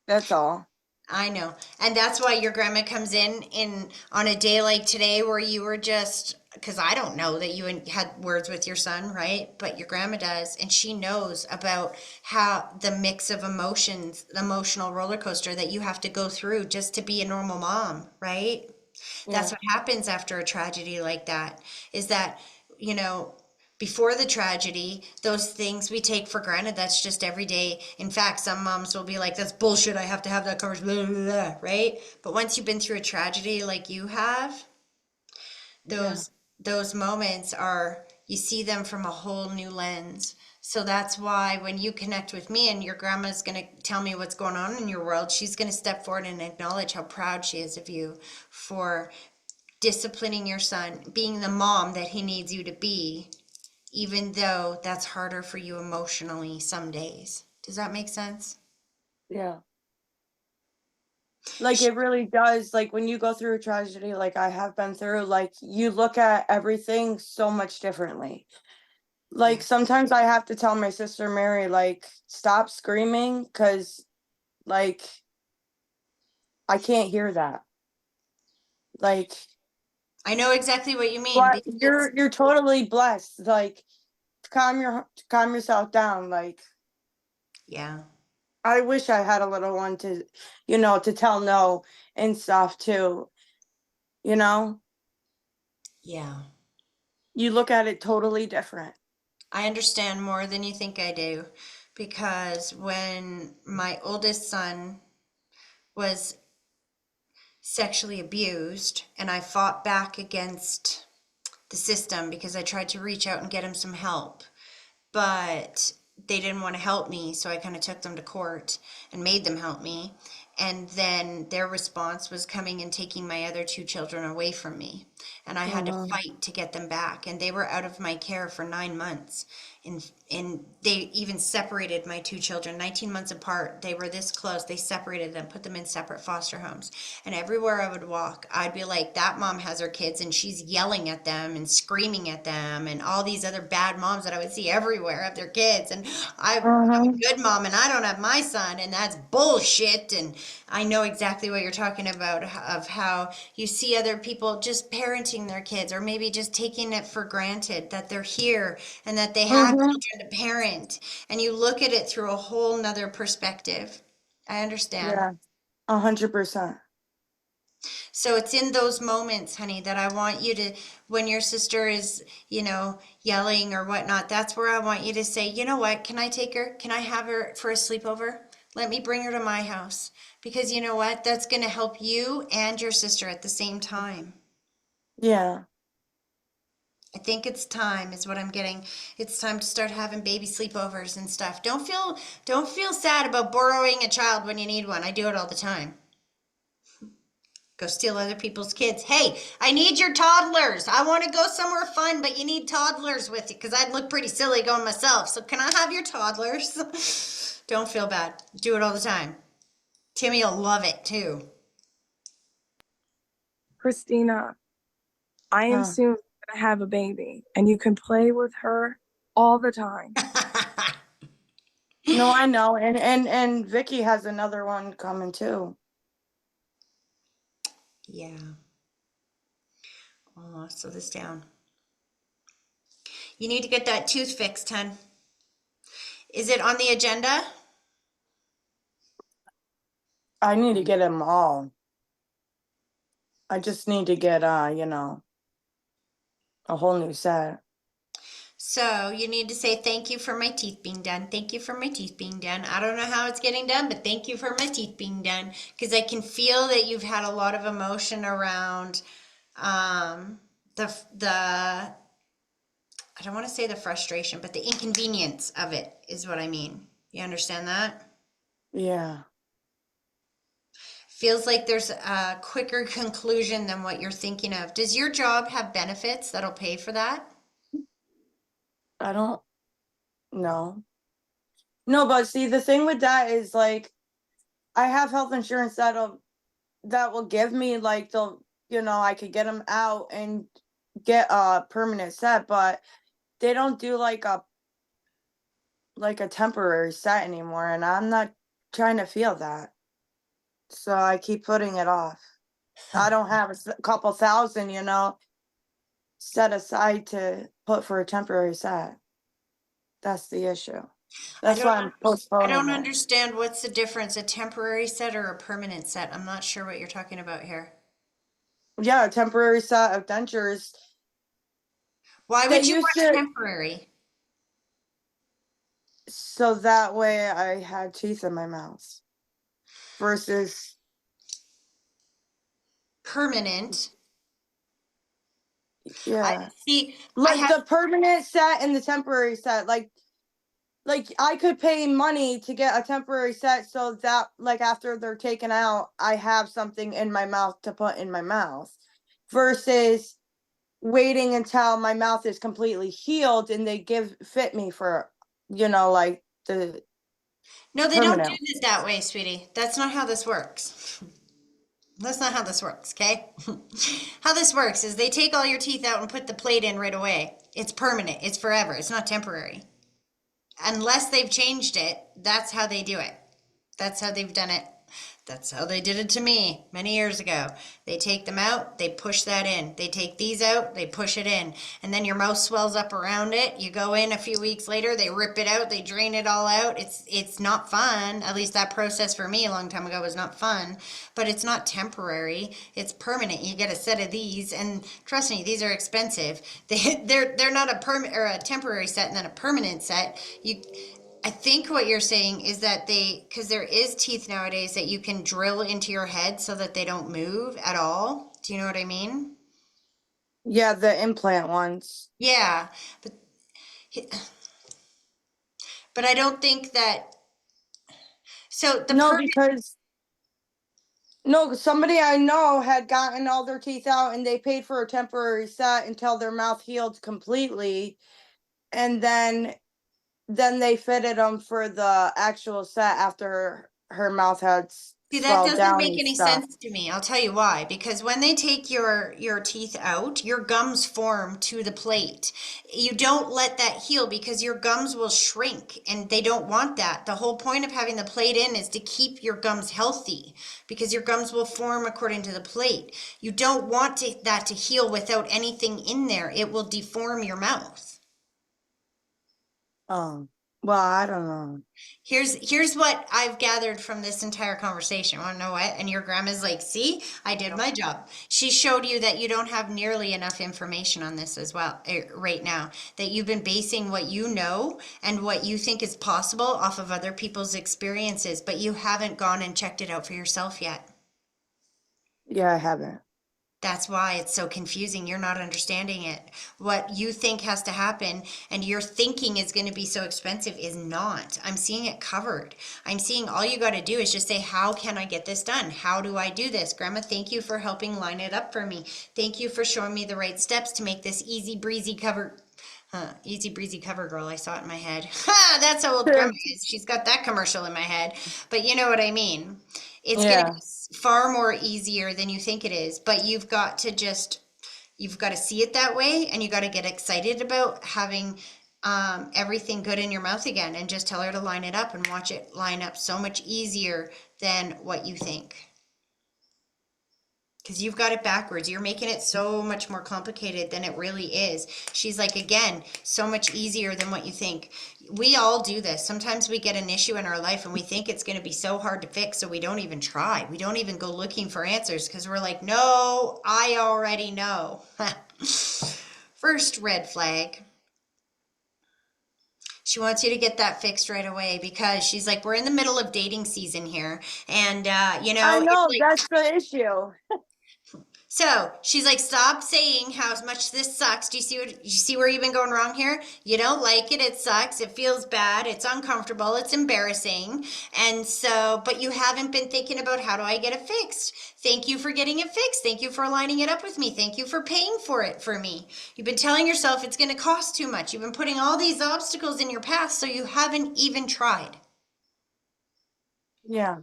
That's all. I know. And that's why your grandma comes in on a day like today where you were just, because I don't know that you had words with your son, right? But your grandma does, and she knows about how the mix of emotions, the emotional roller coaster that you have to go through just to be a normal mom, right? That's Yeah. what happens after a tragedy like that, is that, you know, before the tragedy, those things we take for granted, that's just every day. In fact, some moms will be like, that's bullshit, I have to have that conversation, blah, blah, blah, right? But once you've been through a tragedy like you have, Yeah. those moments are, you see them from a whole new lens. So that's why when you connect with me and your grandma's going to tell me what's going on in your world, she's going to step forward and acknowledge how proud she is of you for disciplining your son, being the mom that he needs you to be, even though that's harder for you emotionally some days. Does that make sense? Yeah. Like it really does. Like when you go through a tragedy, like I have been through, like you look at everything so much differently. Like Yeah. sometimes I have to tell my sister Mary, like, stop screaming, because like I can't hear that. Like, I know exactly what you mean what, because it's, you're totally blessed. Like, calm yourself down. Like, yeah, I wish I had a little one to, to tell no and stuff too. You know, yeah. you look at it totally different. I understand more than you think I do, because when my oldest son was sexually abused and I fought back against the system because I tried to reach out and get him some help, but they didn't want to help me, so I kind of took them to court and made them help me. And then their response was coming and taking my other two children away from me. And I had to Uh-huh. fight to get them back. And they were out of my care for 9 months. And they even separated my two children, 19 months apart. They were this close. They separated them, put them in separate foster homes. And everywhere I would walk, I'd be like, that mom has her kids and she's yelling at them and screaming at them, and all these other bad moms that I would see everywhere have their kids. And I'm Uh-huh. a good mom and I don't have my son, and that's bullshit. And I know exactly what you're talking about, of how you see other people just parenting their kids, or maybe just taking it for granted that they're here and that they have Uh-huh. children to parent, and you look at it through a whole nother perspective. I understand. Yeah, 100%. So it's in those moments, honey, that I want you to, when your sister is, yelling or whatnot, that's where I want you to say, you know what, can I take her? Can I have her for a sleepover? Let me bring her to my house. Because you know what? That's going to help you and your sister at the same time. Yeah. I think it's time, is what I'm getting. It's time to start having baby sleepovers and stuff. Don't feel sad about borrowing a child when you need one. I do it all the time. Go steal other people's kids. Hey, I need your toddlers. I want to go somewhere fun, but you need toddlers with you because I'd look pretty silly going myself. So can I have your toddlers? Don't feel bad. Do it all the time. Timmy will love it too. Christina, I am Huh. soon gonna have a baby, and you can play with her all the time. No, I know. And Vicky has another one coming too. Yeah. Oh, slow this down. You need to get that tooth fixed, hun. Is it on the agenda? I need to get them all. I just need to get a whole new set. So you need to say thank you for my teeth being done. Thank you for my teeth being done. I don't know how it's getting done, but thank you for my teeth being done. Because I can feel that you've had a lot of emotion around the I don't want to say the frustration, but the inconvenience of it is what I mean. You understand that? Yeah. Feels like there's a quicker conclusion than what you're thinking of. Does your job have benefits that'll pay for that? I don't know. No, but see, the thing with that is like I have health insurance that will give me like I could get them out and get a permanent set, but they don't do like a temporary set anymore, and I'm not trying to feel that. So I keep putting it off. I don't have couple thousand, set aside to put for a temporary set. That's the issue. I That's don't why I'm I don't postponing it. understand what's the difference, a temporary set or a permanent set. I'm not sure what you're talking about here. Yeah, a temporary set of dentures. Why They would you used want to, temporary? so that way I had teeth in my mouth versus, Permanent. I yeah, see. I like have the permanent set and the temporary set. Like I could pay money to get a temporary set so that like after they're taken out, I have something in my mouth to put in my mouth versus waiting until my mouth is completely healed and they fit me for, like the No, they don't do permanent. this that way, sweetie. That's not how this works. That's not how this works, okay? How this works is they take all your teeth out and put the plate in right away. It's permanent. It's forever. It's not temporary. Unless they've changed it, that's how they do it. That's how they've done it. That's how they did it to me many years ago. They take them out, they push that in. They take these out, they push it in. And then your mouth swells up around it. You go in a few weeks later, they rip it out, they drain it all out. It's not fun. At least that process for me a long time ago was not fun. But it's not temporary. It's permanent. You get a set of these, and trust me, these are expensive. They're not a permanent or a temporary set and then a permanent set. I think what you're saying is that because there is teeth nowadays that you can drill into your head so that they don't move at all. Do you know what I mean? Yeah, the implant ones. Yeah, but but I don't think that. So the No, because no, somebody I know had gotten all their teeth out and they paid for a temporary set until their mouth healed completely. And then they fitted them for the actual set after her mouth had See, that swelled doesn't down make and any stuff. sense to me. I'll tell you why. Because when they take your teeth out, your gums form to the plate. You don't let that heal because your gums will shrink and they don't want that. The whole point of having the plate in is to keep your gums healthy because your gums will form according to the plate. You don't want that to heal without anything in there. It will deform your mouth. Well, I don't know. Here's what I've gathered from this entire conversation. Want to know what? And your grandma's like, "See, I did my job." She showed you that you don't have nearly enough information on this as well right now. That you've been basing what you know and what you think is possible off of other people's experiences, but you haven't gone and checked it out for yourself yet. Yeah, I haven't. That's why it's so confusing. You're not understanding it. What you think has to happen and your thinking is going to be so expensive is not. I'm seeing it covered. I'm seeing all you got to do is just say, how can I get this done? How do I do this? Grandma, thank you for helping line it up for me. Thank you for showing me the right steps to make this easy breezy cover. Easy breezy cover girl. I saw it in my head. Ha! That's how old grandma is. She's got that commercial in my head. But you know what I mean. It's going to Yeah. be far more easier than you think it is. But you've got to see it that way, and you got to get excited about having everything good in your mouth again, and just tell her to line it up and watch it line up so much easier than what you think. Because you've got it backwards. You're making it so much more complicated than it really is. She's like, again, so much easier than what you think. We all do this. Sometimes we get an issue in our life and we think it's going to be so hard to fix, so we don't even try. We don't even go looking for answers because we're like, no, I already know. First red flag. She wants you to get that fixed right away because she's like, we're in the middle of dating season here. And, you know, I it's know, like, that's the issue. so she's like, stop saying how much this sucks. Do you see where you've been going wrong here? You don't like it. It sucks. It feels bad. It's uncomfortable. It's embarrassing. And so, but you haven't been thinking about how do I get it fixed? Thank you for getting it fixed. Thank you for lining it up with me. Thank you for paying for it for me. You've been telling yourself it's going to cost too much. You've been putting all these obstacles in your path, so you haven't even tried. Yeah.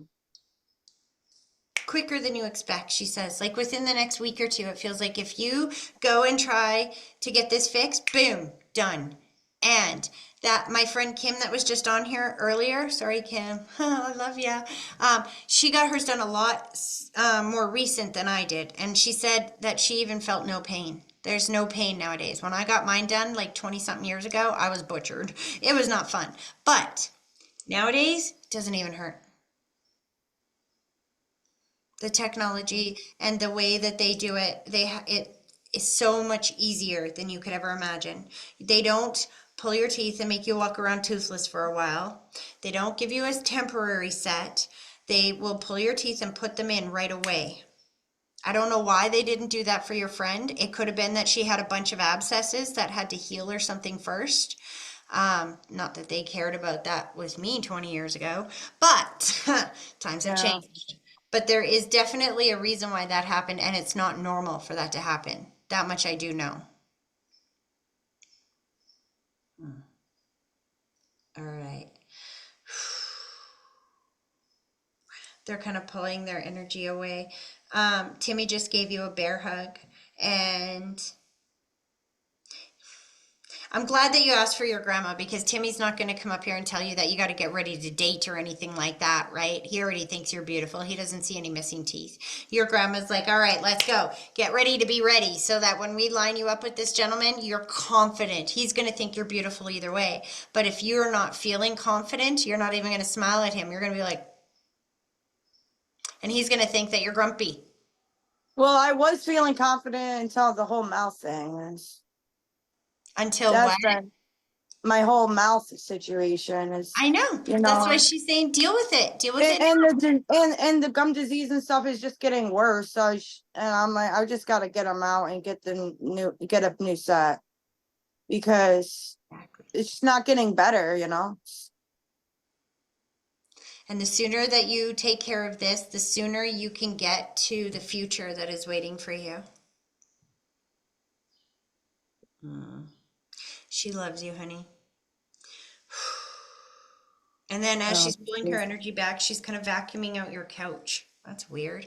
Quicker than you expect, she says. Like within the next week or two, it feels like if you go and try to get this fixed, boom, done. And that my friend Kim that was just on here earlier, sorry Kim, I love ya. She got hers done a lot more recent than I did, and she said that she even felt no pain. There's no pain nowadays. When I got mine done like 20 something years ago, I was butchered. It was not fun, but nowadays it doesn't even hurt. The technology and the way that they do it, it is so much easier than you could ever imagine. They don't pull your teeth and make you walk around toothless for a while. They don't give you a temporary set. They will pull your teeth and put them in right away. I don't know why they didn't do that for your friend. It could have been that she had a bunch of abscesses that had to heal or something first. Not that they cared about that with me 20 years ago, but times have Yeah. changed. But there is definitely a reason why that happened, and it's not normal for that to happen. That much I do know. All right. They're kind of pulling their energy away. Timmy just gave you a bear hug, and I'm glad that you asked for your grandma because Timmy's not going to come up here and tell you that you got to get ready to date or anything like that, right? He already thinks you're beautiful. He doesn't see any missing teeth. Your grandma's like, all right, let's go. Get ready to be ready so that when we line you up with this gentleman, you're confident. He's going to think you're beautiful either way. But if you're not feeling confident, you're not even going to smile at him. You're going to be like, and he's going to think that you're grumpy. Well, I was feeling confident until the whole mouth thing. Until That's what? been my whole mouth situation is, I know. you That's why know, she's saying deal with it. Deal with it. and the gum disease and stuff is just getting worse. So and I'm like, I just got to get them out and get a new set because it's just not getting better, you know. And the sooner that you take care of this, the sooner you can get to the future that is waiting for you. She loves you, honey. And then as she's pulling her energy back, she's kind of vacuuming out your couch. That's weird.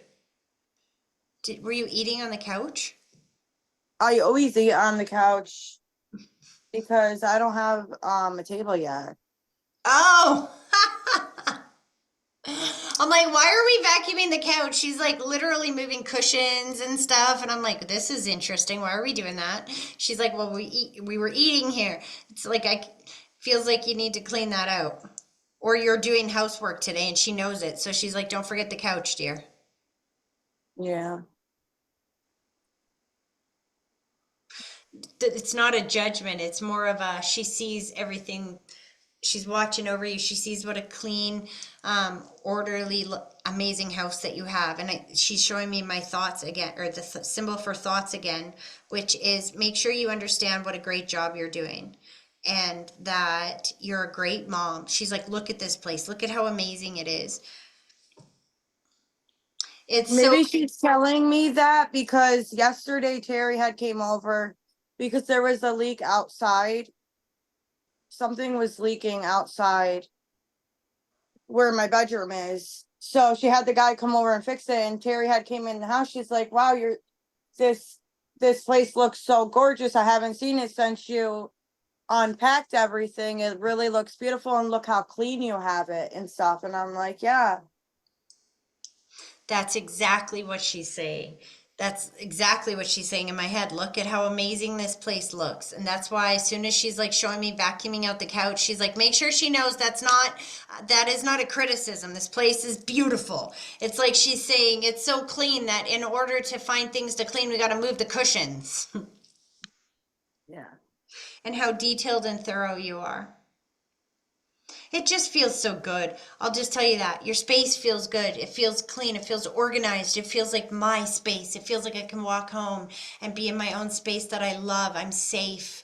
Were you eating on the couch? I always eat on the couch because I don't have a table yet. Oh! I'm like, why are we vacuuming the couch? She's like literally moving cushions and stuff. And I'm like, this is interesting. Why are we doing that? She's like, well, we were eating here. It's like, feels like you need to clean that out. Or you're doing housework today and she knows it. So she's like, don't forget the couch, dear. Yeah. It's not a judgment. It's more of a, she sees everything. She's watching over you. She sees what a clean, orderly, amazing house that you have. And she's showing me my thoughts again, or the symbol for thoughts again, which is make sure you understand what a great job you're doing and that you're a great mom. She's like, look at this place. Look at how amazing it is. Maybe she's telling me that because yesterday Terry had came over because there was a leak outside. Something was leaking outside where my bedroom is. So she had the guy come over and fix it. And Terry had came in the house. She's like, wow, this place looks so gorgeous. I haven't seen it since you unpacked everything. It really looks beautiful. And look how clean you have it and stuff. And I'm like, yeah. That's exactly what she's saying. That's exactly what she's saying in my head. Look at how amazing this place looks. And that's why as soon as she's like showing me vacuuming out the couch, she's like, make sure she knows that is not a criticism. This place is beautiful. It's like she's saying it's so clean that in order to find things to clean, we got to move the cushions. Yeah. And how detailed and thorough you are. It just feels so good. I'll just tell you that. Your space feels good. It feels clean. It feels organized. It feels like my space. It feels like I can walk home and be in my own space that I love. I'm safe.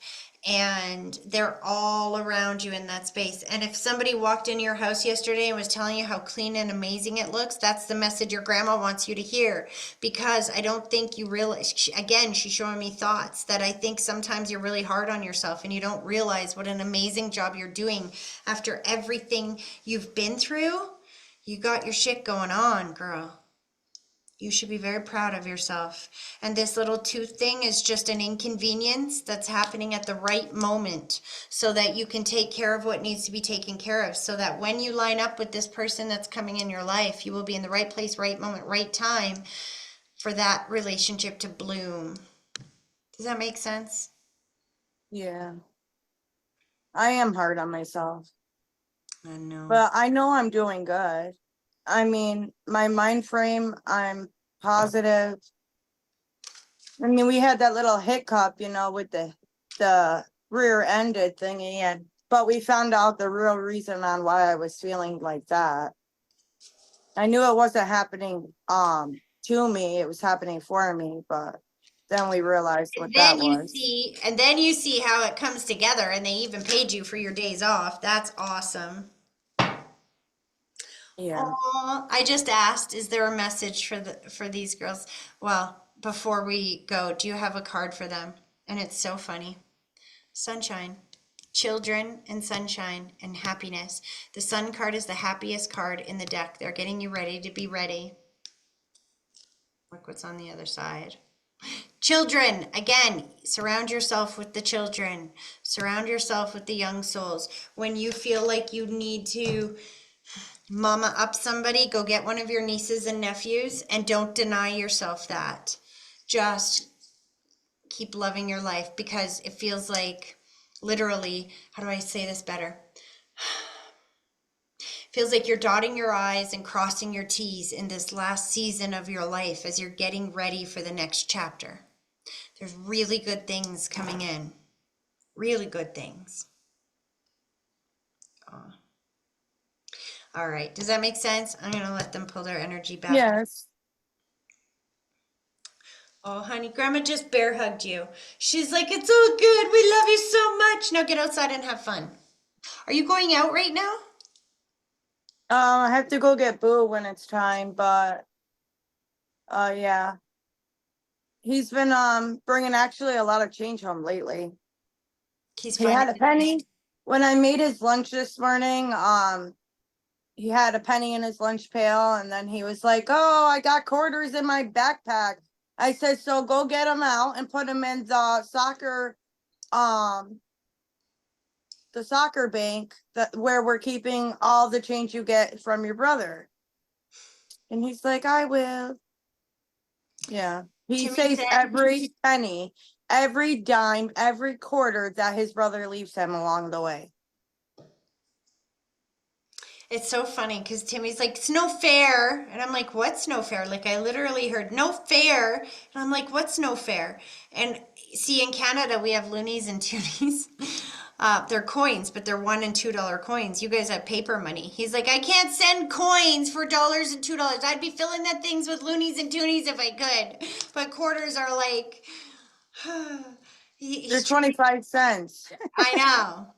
And they're all around you in that space. And if somebody walked in your house yesterday and was telling you how clean and amazing it looks, that's the message your grandma wants you to hear. Because I don't think you realize, again, she's showing me thoughts that I think sometimes you're really hard on yourself and you don't realize what an amazing job you're doing after everything you've been through. You got your shit going on, girl. You should be very proud of yourself. And this little tooth thing is just an inconvenience that's happening at the right moment so that you can take care of what needs to be taken care of. So that when you line up with this person that's coming in your life, you will be in the right place, right moment, right time for that relationship to bloom. Does that make sense? Yeah. I am hard on myself, I know. but I know I'm doing good. I mean, my mind frame, I'm positive. I mean, we had that little hiccup, with the rear ended thingy, but we found out the real reason on why I was feeling like that. I knew it wasn't happening to me, it was happening for me, but then we realized what that was. And then you see how it comes together, and they even paid you for your days off. That's awesome. Yeah. Aw, I just asked, is there a message for these girls? Well, before we go, do you have a card for them? And it's so funny. Sunshine. Children and sunshine and happiness. The sun card is the happiest card in the deck. They're getting you ready to be ready. Look what's on the other side. Children, again, surround yourself with the children. Surround yourself with the young souls. When you feel like you need to mama up somebody, go get one of your nieces and nephews and don't deny yourself that. Just keep loving your life because it feels like literally, how do I say this better? Feels like you're dotting your I's and crossing your T's in this last season of your life as you're getting ready for the next chapter. There's really good things coming in. Really good things. Oh. All right. Does that make sense? I'm going to let them pull their energy back. Yes. Oh, honey, Grandma just bear hugged you. She's like, it's all good. We love you so much. Now get outside and have fun. Are you going out right now? I have to go get Boo when it's time, but yeah. He's been bringing actually a lot of change home lately. He's He had a finding penny when I made his lunch this morning. He had a penny in his lunch pail, and then he was like, "Oh, I got quarters in my backpack." I said, "So go get them out and put them in the soccer bank where we're keeping all the change you get from your brother." And he's like, "I will." Yeah. He Timmy saves said- every penny, every dime, every quarter that his brother leaves him along the way. It's so funny because Timmy's like, it's no fair. And I'm like, what's no fair? Like, I literally heard no fair. And I'm like, what's no fair? And see, in Canada, we have loonies and toonies. They're coins, but they're $1 and $2 coins. You guys have paper money. He's like, I can't send coins for dollars and $2. I'd be filling that things with loonies and toonies if I could. But quarters are like, They're 25 cents. I know.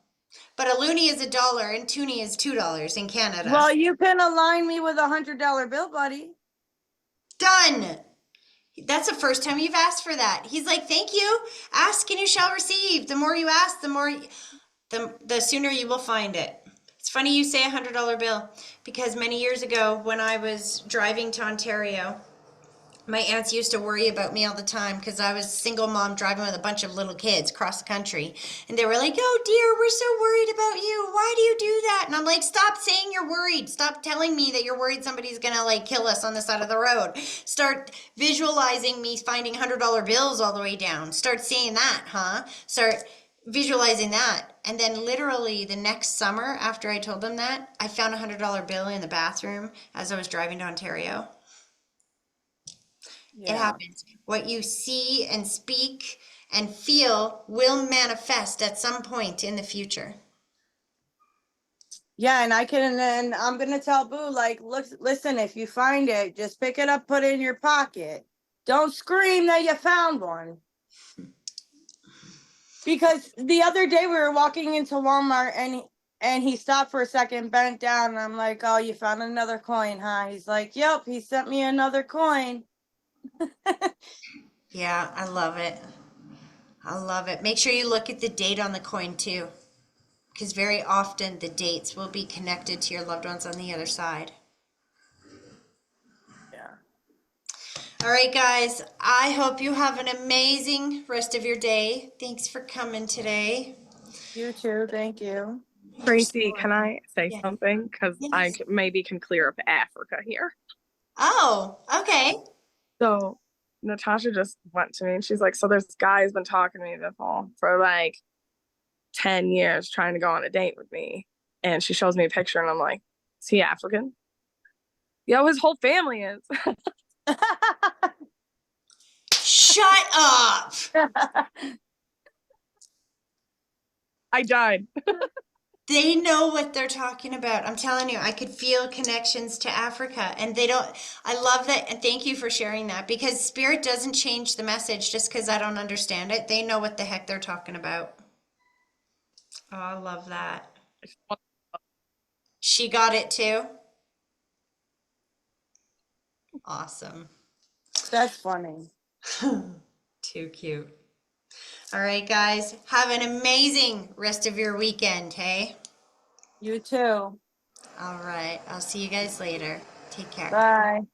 But a loonie is $1 and toonie is $2 in Canada. Well, you can align me with $100 bill, buddy. Done. That's the first time you've asked for that. He's like, thank you. Ask and you shall receive. The more you ask, the sooner you will find it. It's funny you say $100 bill because many years ago when I was driving to Ontario, My aunts used to worry about me all the time because I was a single mom driving with a bunch of little kids across the country. And they were like, oh dear, we're so worried about you. Why do you do that? And I'm like, stop saying you're worried. Stop telling me that you're worried somebody's going to like kill us on the side of the road. Start visualizing me finding $100 bills all the way down. Start seeing that, huh? Start visualizing that. And then literally the next summer after I told them that, I found a $100 bill in the bathroom as I was driving to Ontario. It happens. What you see and speak and feel will manifest at some point in the future. Yeah, and and I'm gonna tell Boo, like, look, listen, if you find it, just pick it up, put it in your pocket. Don't scream that you found one. Because the other day we were walking into Walmart and he stopped for a second, bent down, and I'm like, oh, you found another coin, huh? He's like, yep, he sent me another coin. Yeah, I love it. I love it. Make sure you look at the date on the coin too, because very often the dates will be connected to your loved ones on the other side. Yeah. All right, guys, I hope you have an amazing rest of your day. Thanks for coming today. You too, thank you. Tracy, can I say Yeah. something? Because I Yes. maybe can clear up Africa here. Oh, okay. So Natasha just went to me and she's like, so this guy's been talking to me for like 10 years trying to go on a date with me. And she shows me a picture and I'm like, is he African? Yeah, his whole family is. Shut up. I died. They know what they're talking about. I'm telling you, I could feel connections to Africa, and they don't. I love that, and thank you for sharing that, because spirit doesn't change the message just because I don't understand it. They know what the heck they're talking about. Oh, I love that. She got it too. Awesome. That's funny. Too cute. All right, guys, have an amazing rest of your weekend, hey? You too. All right, I'll see you guys later. Take care. Bye.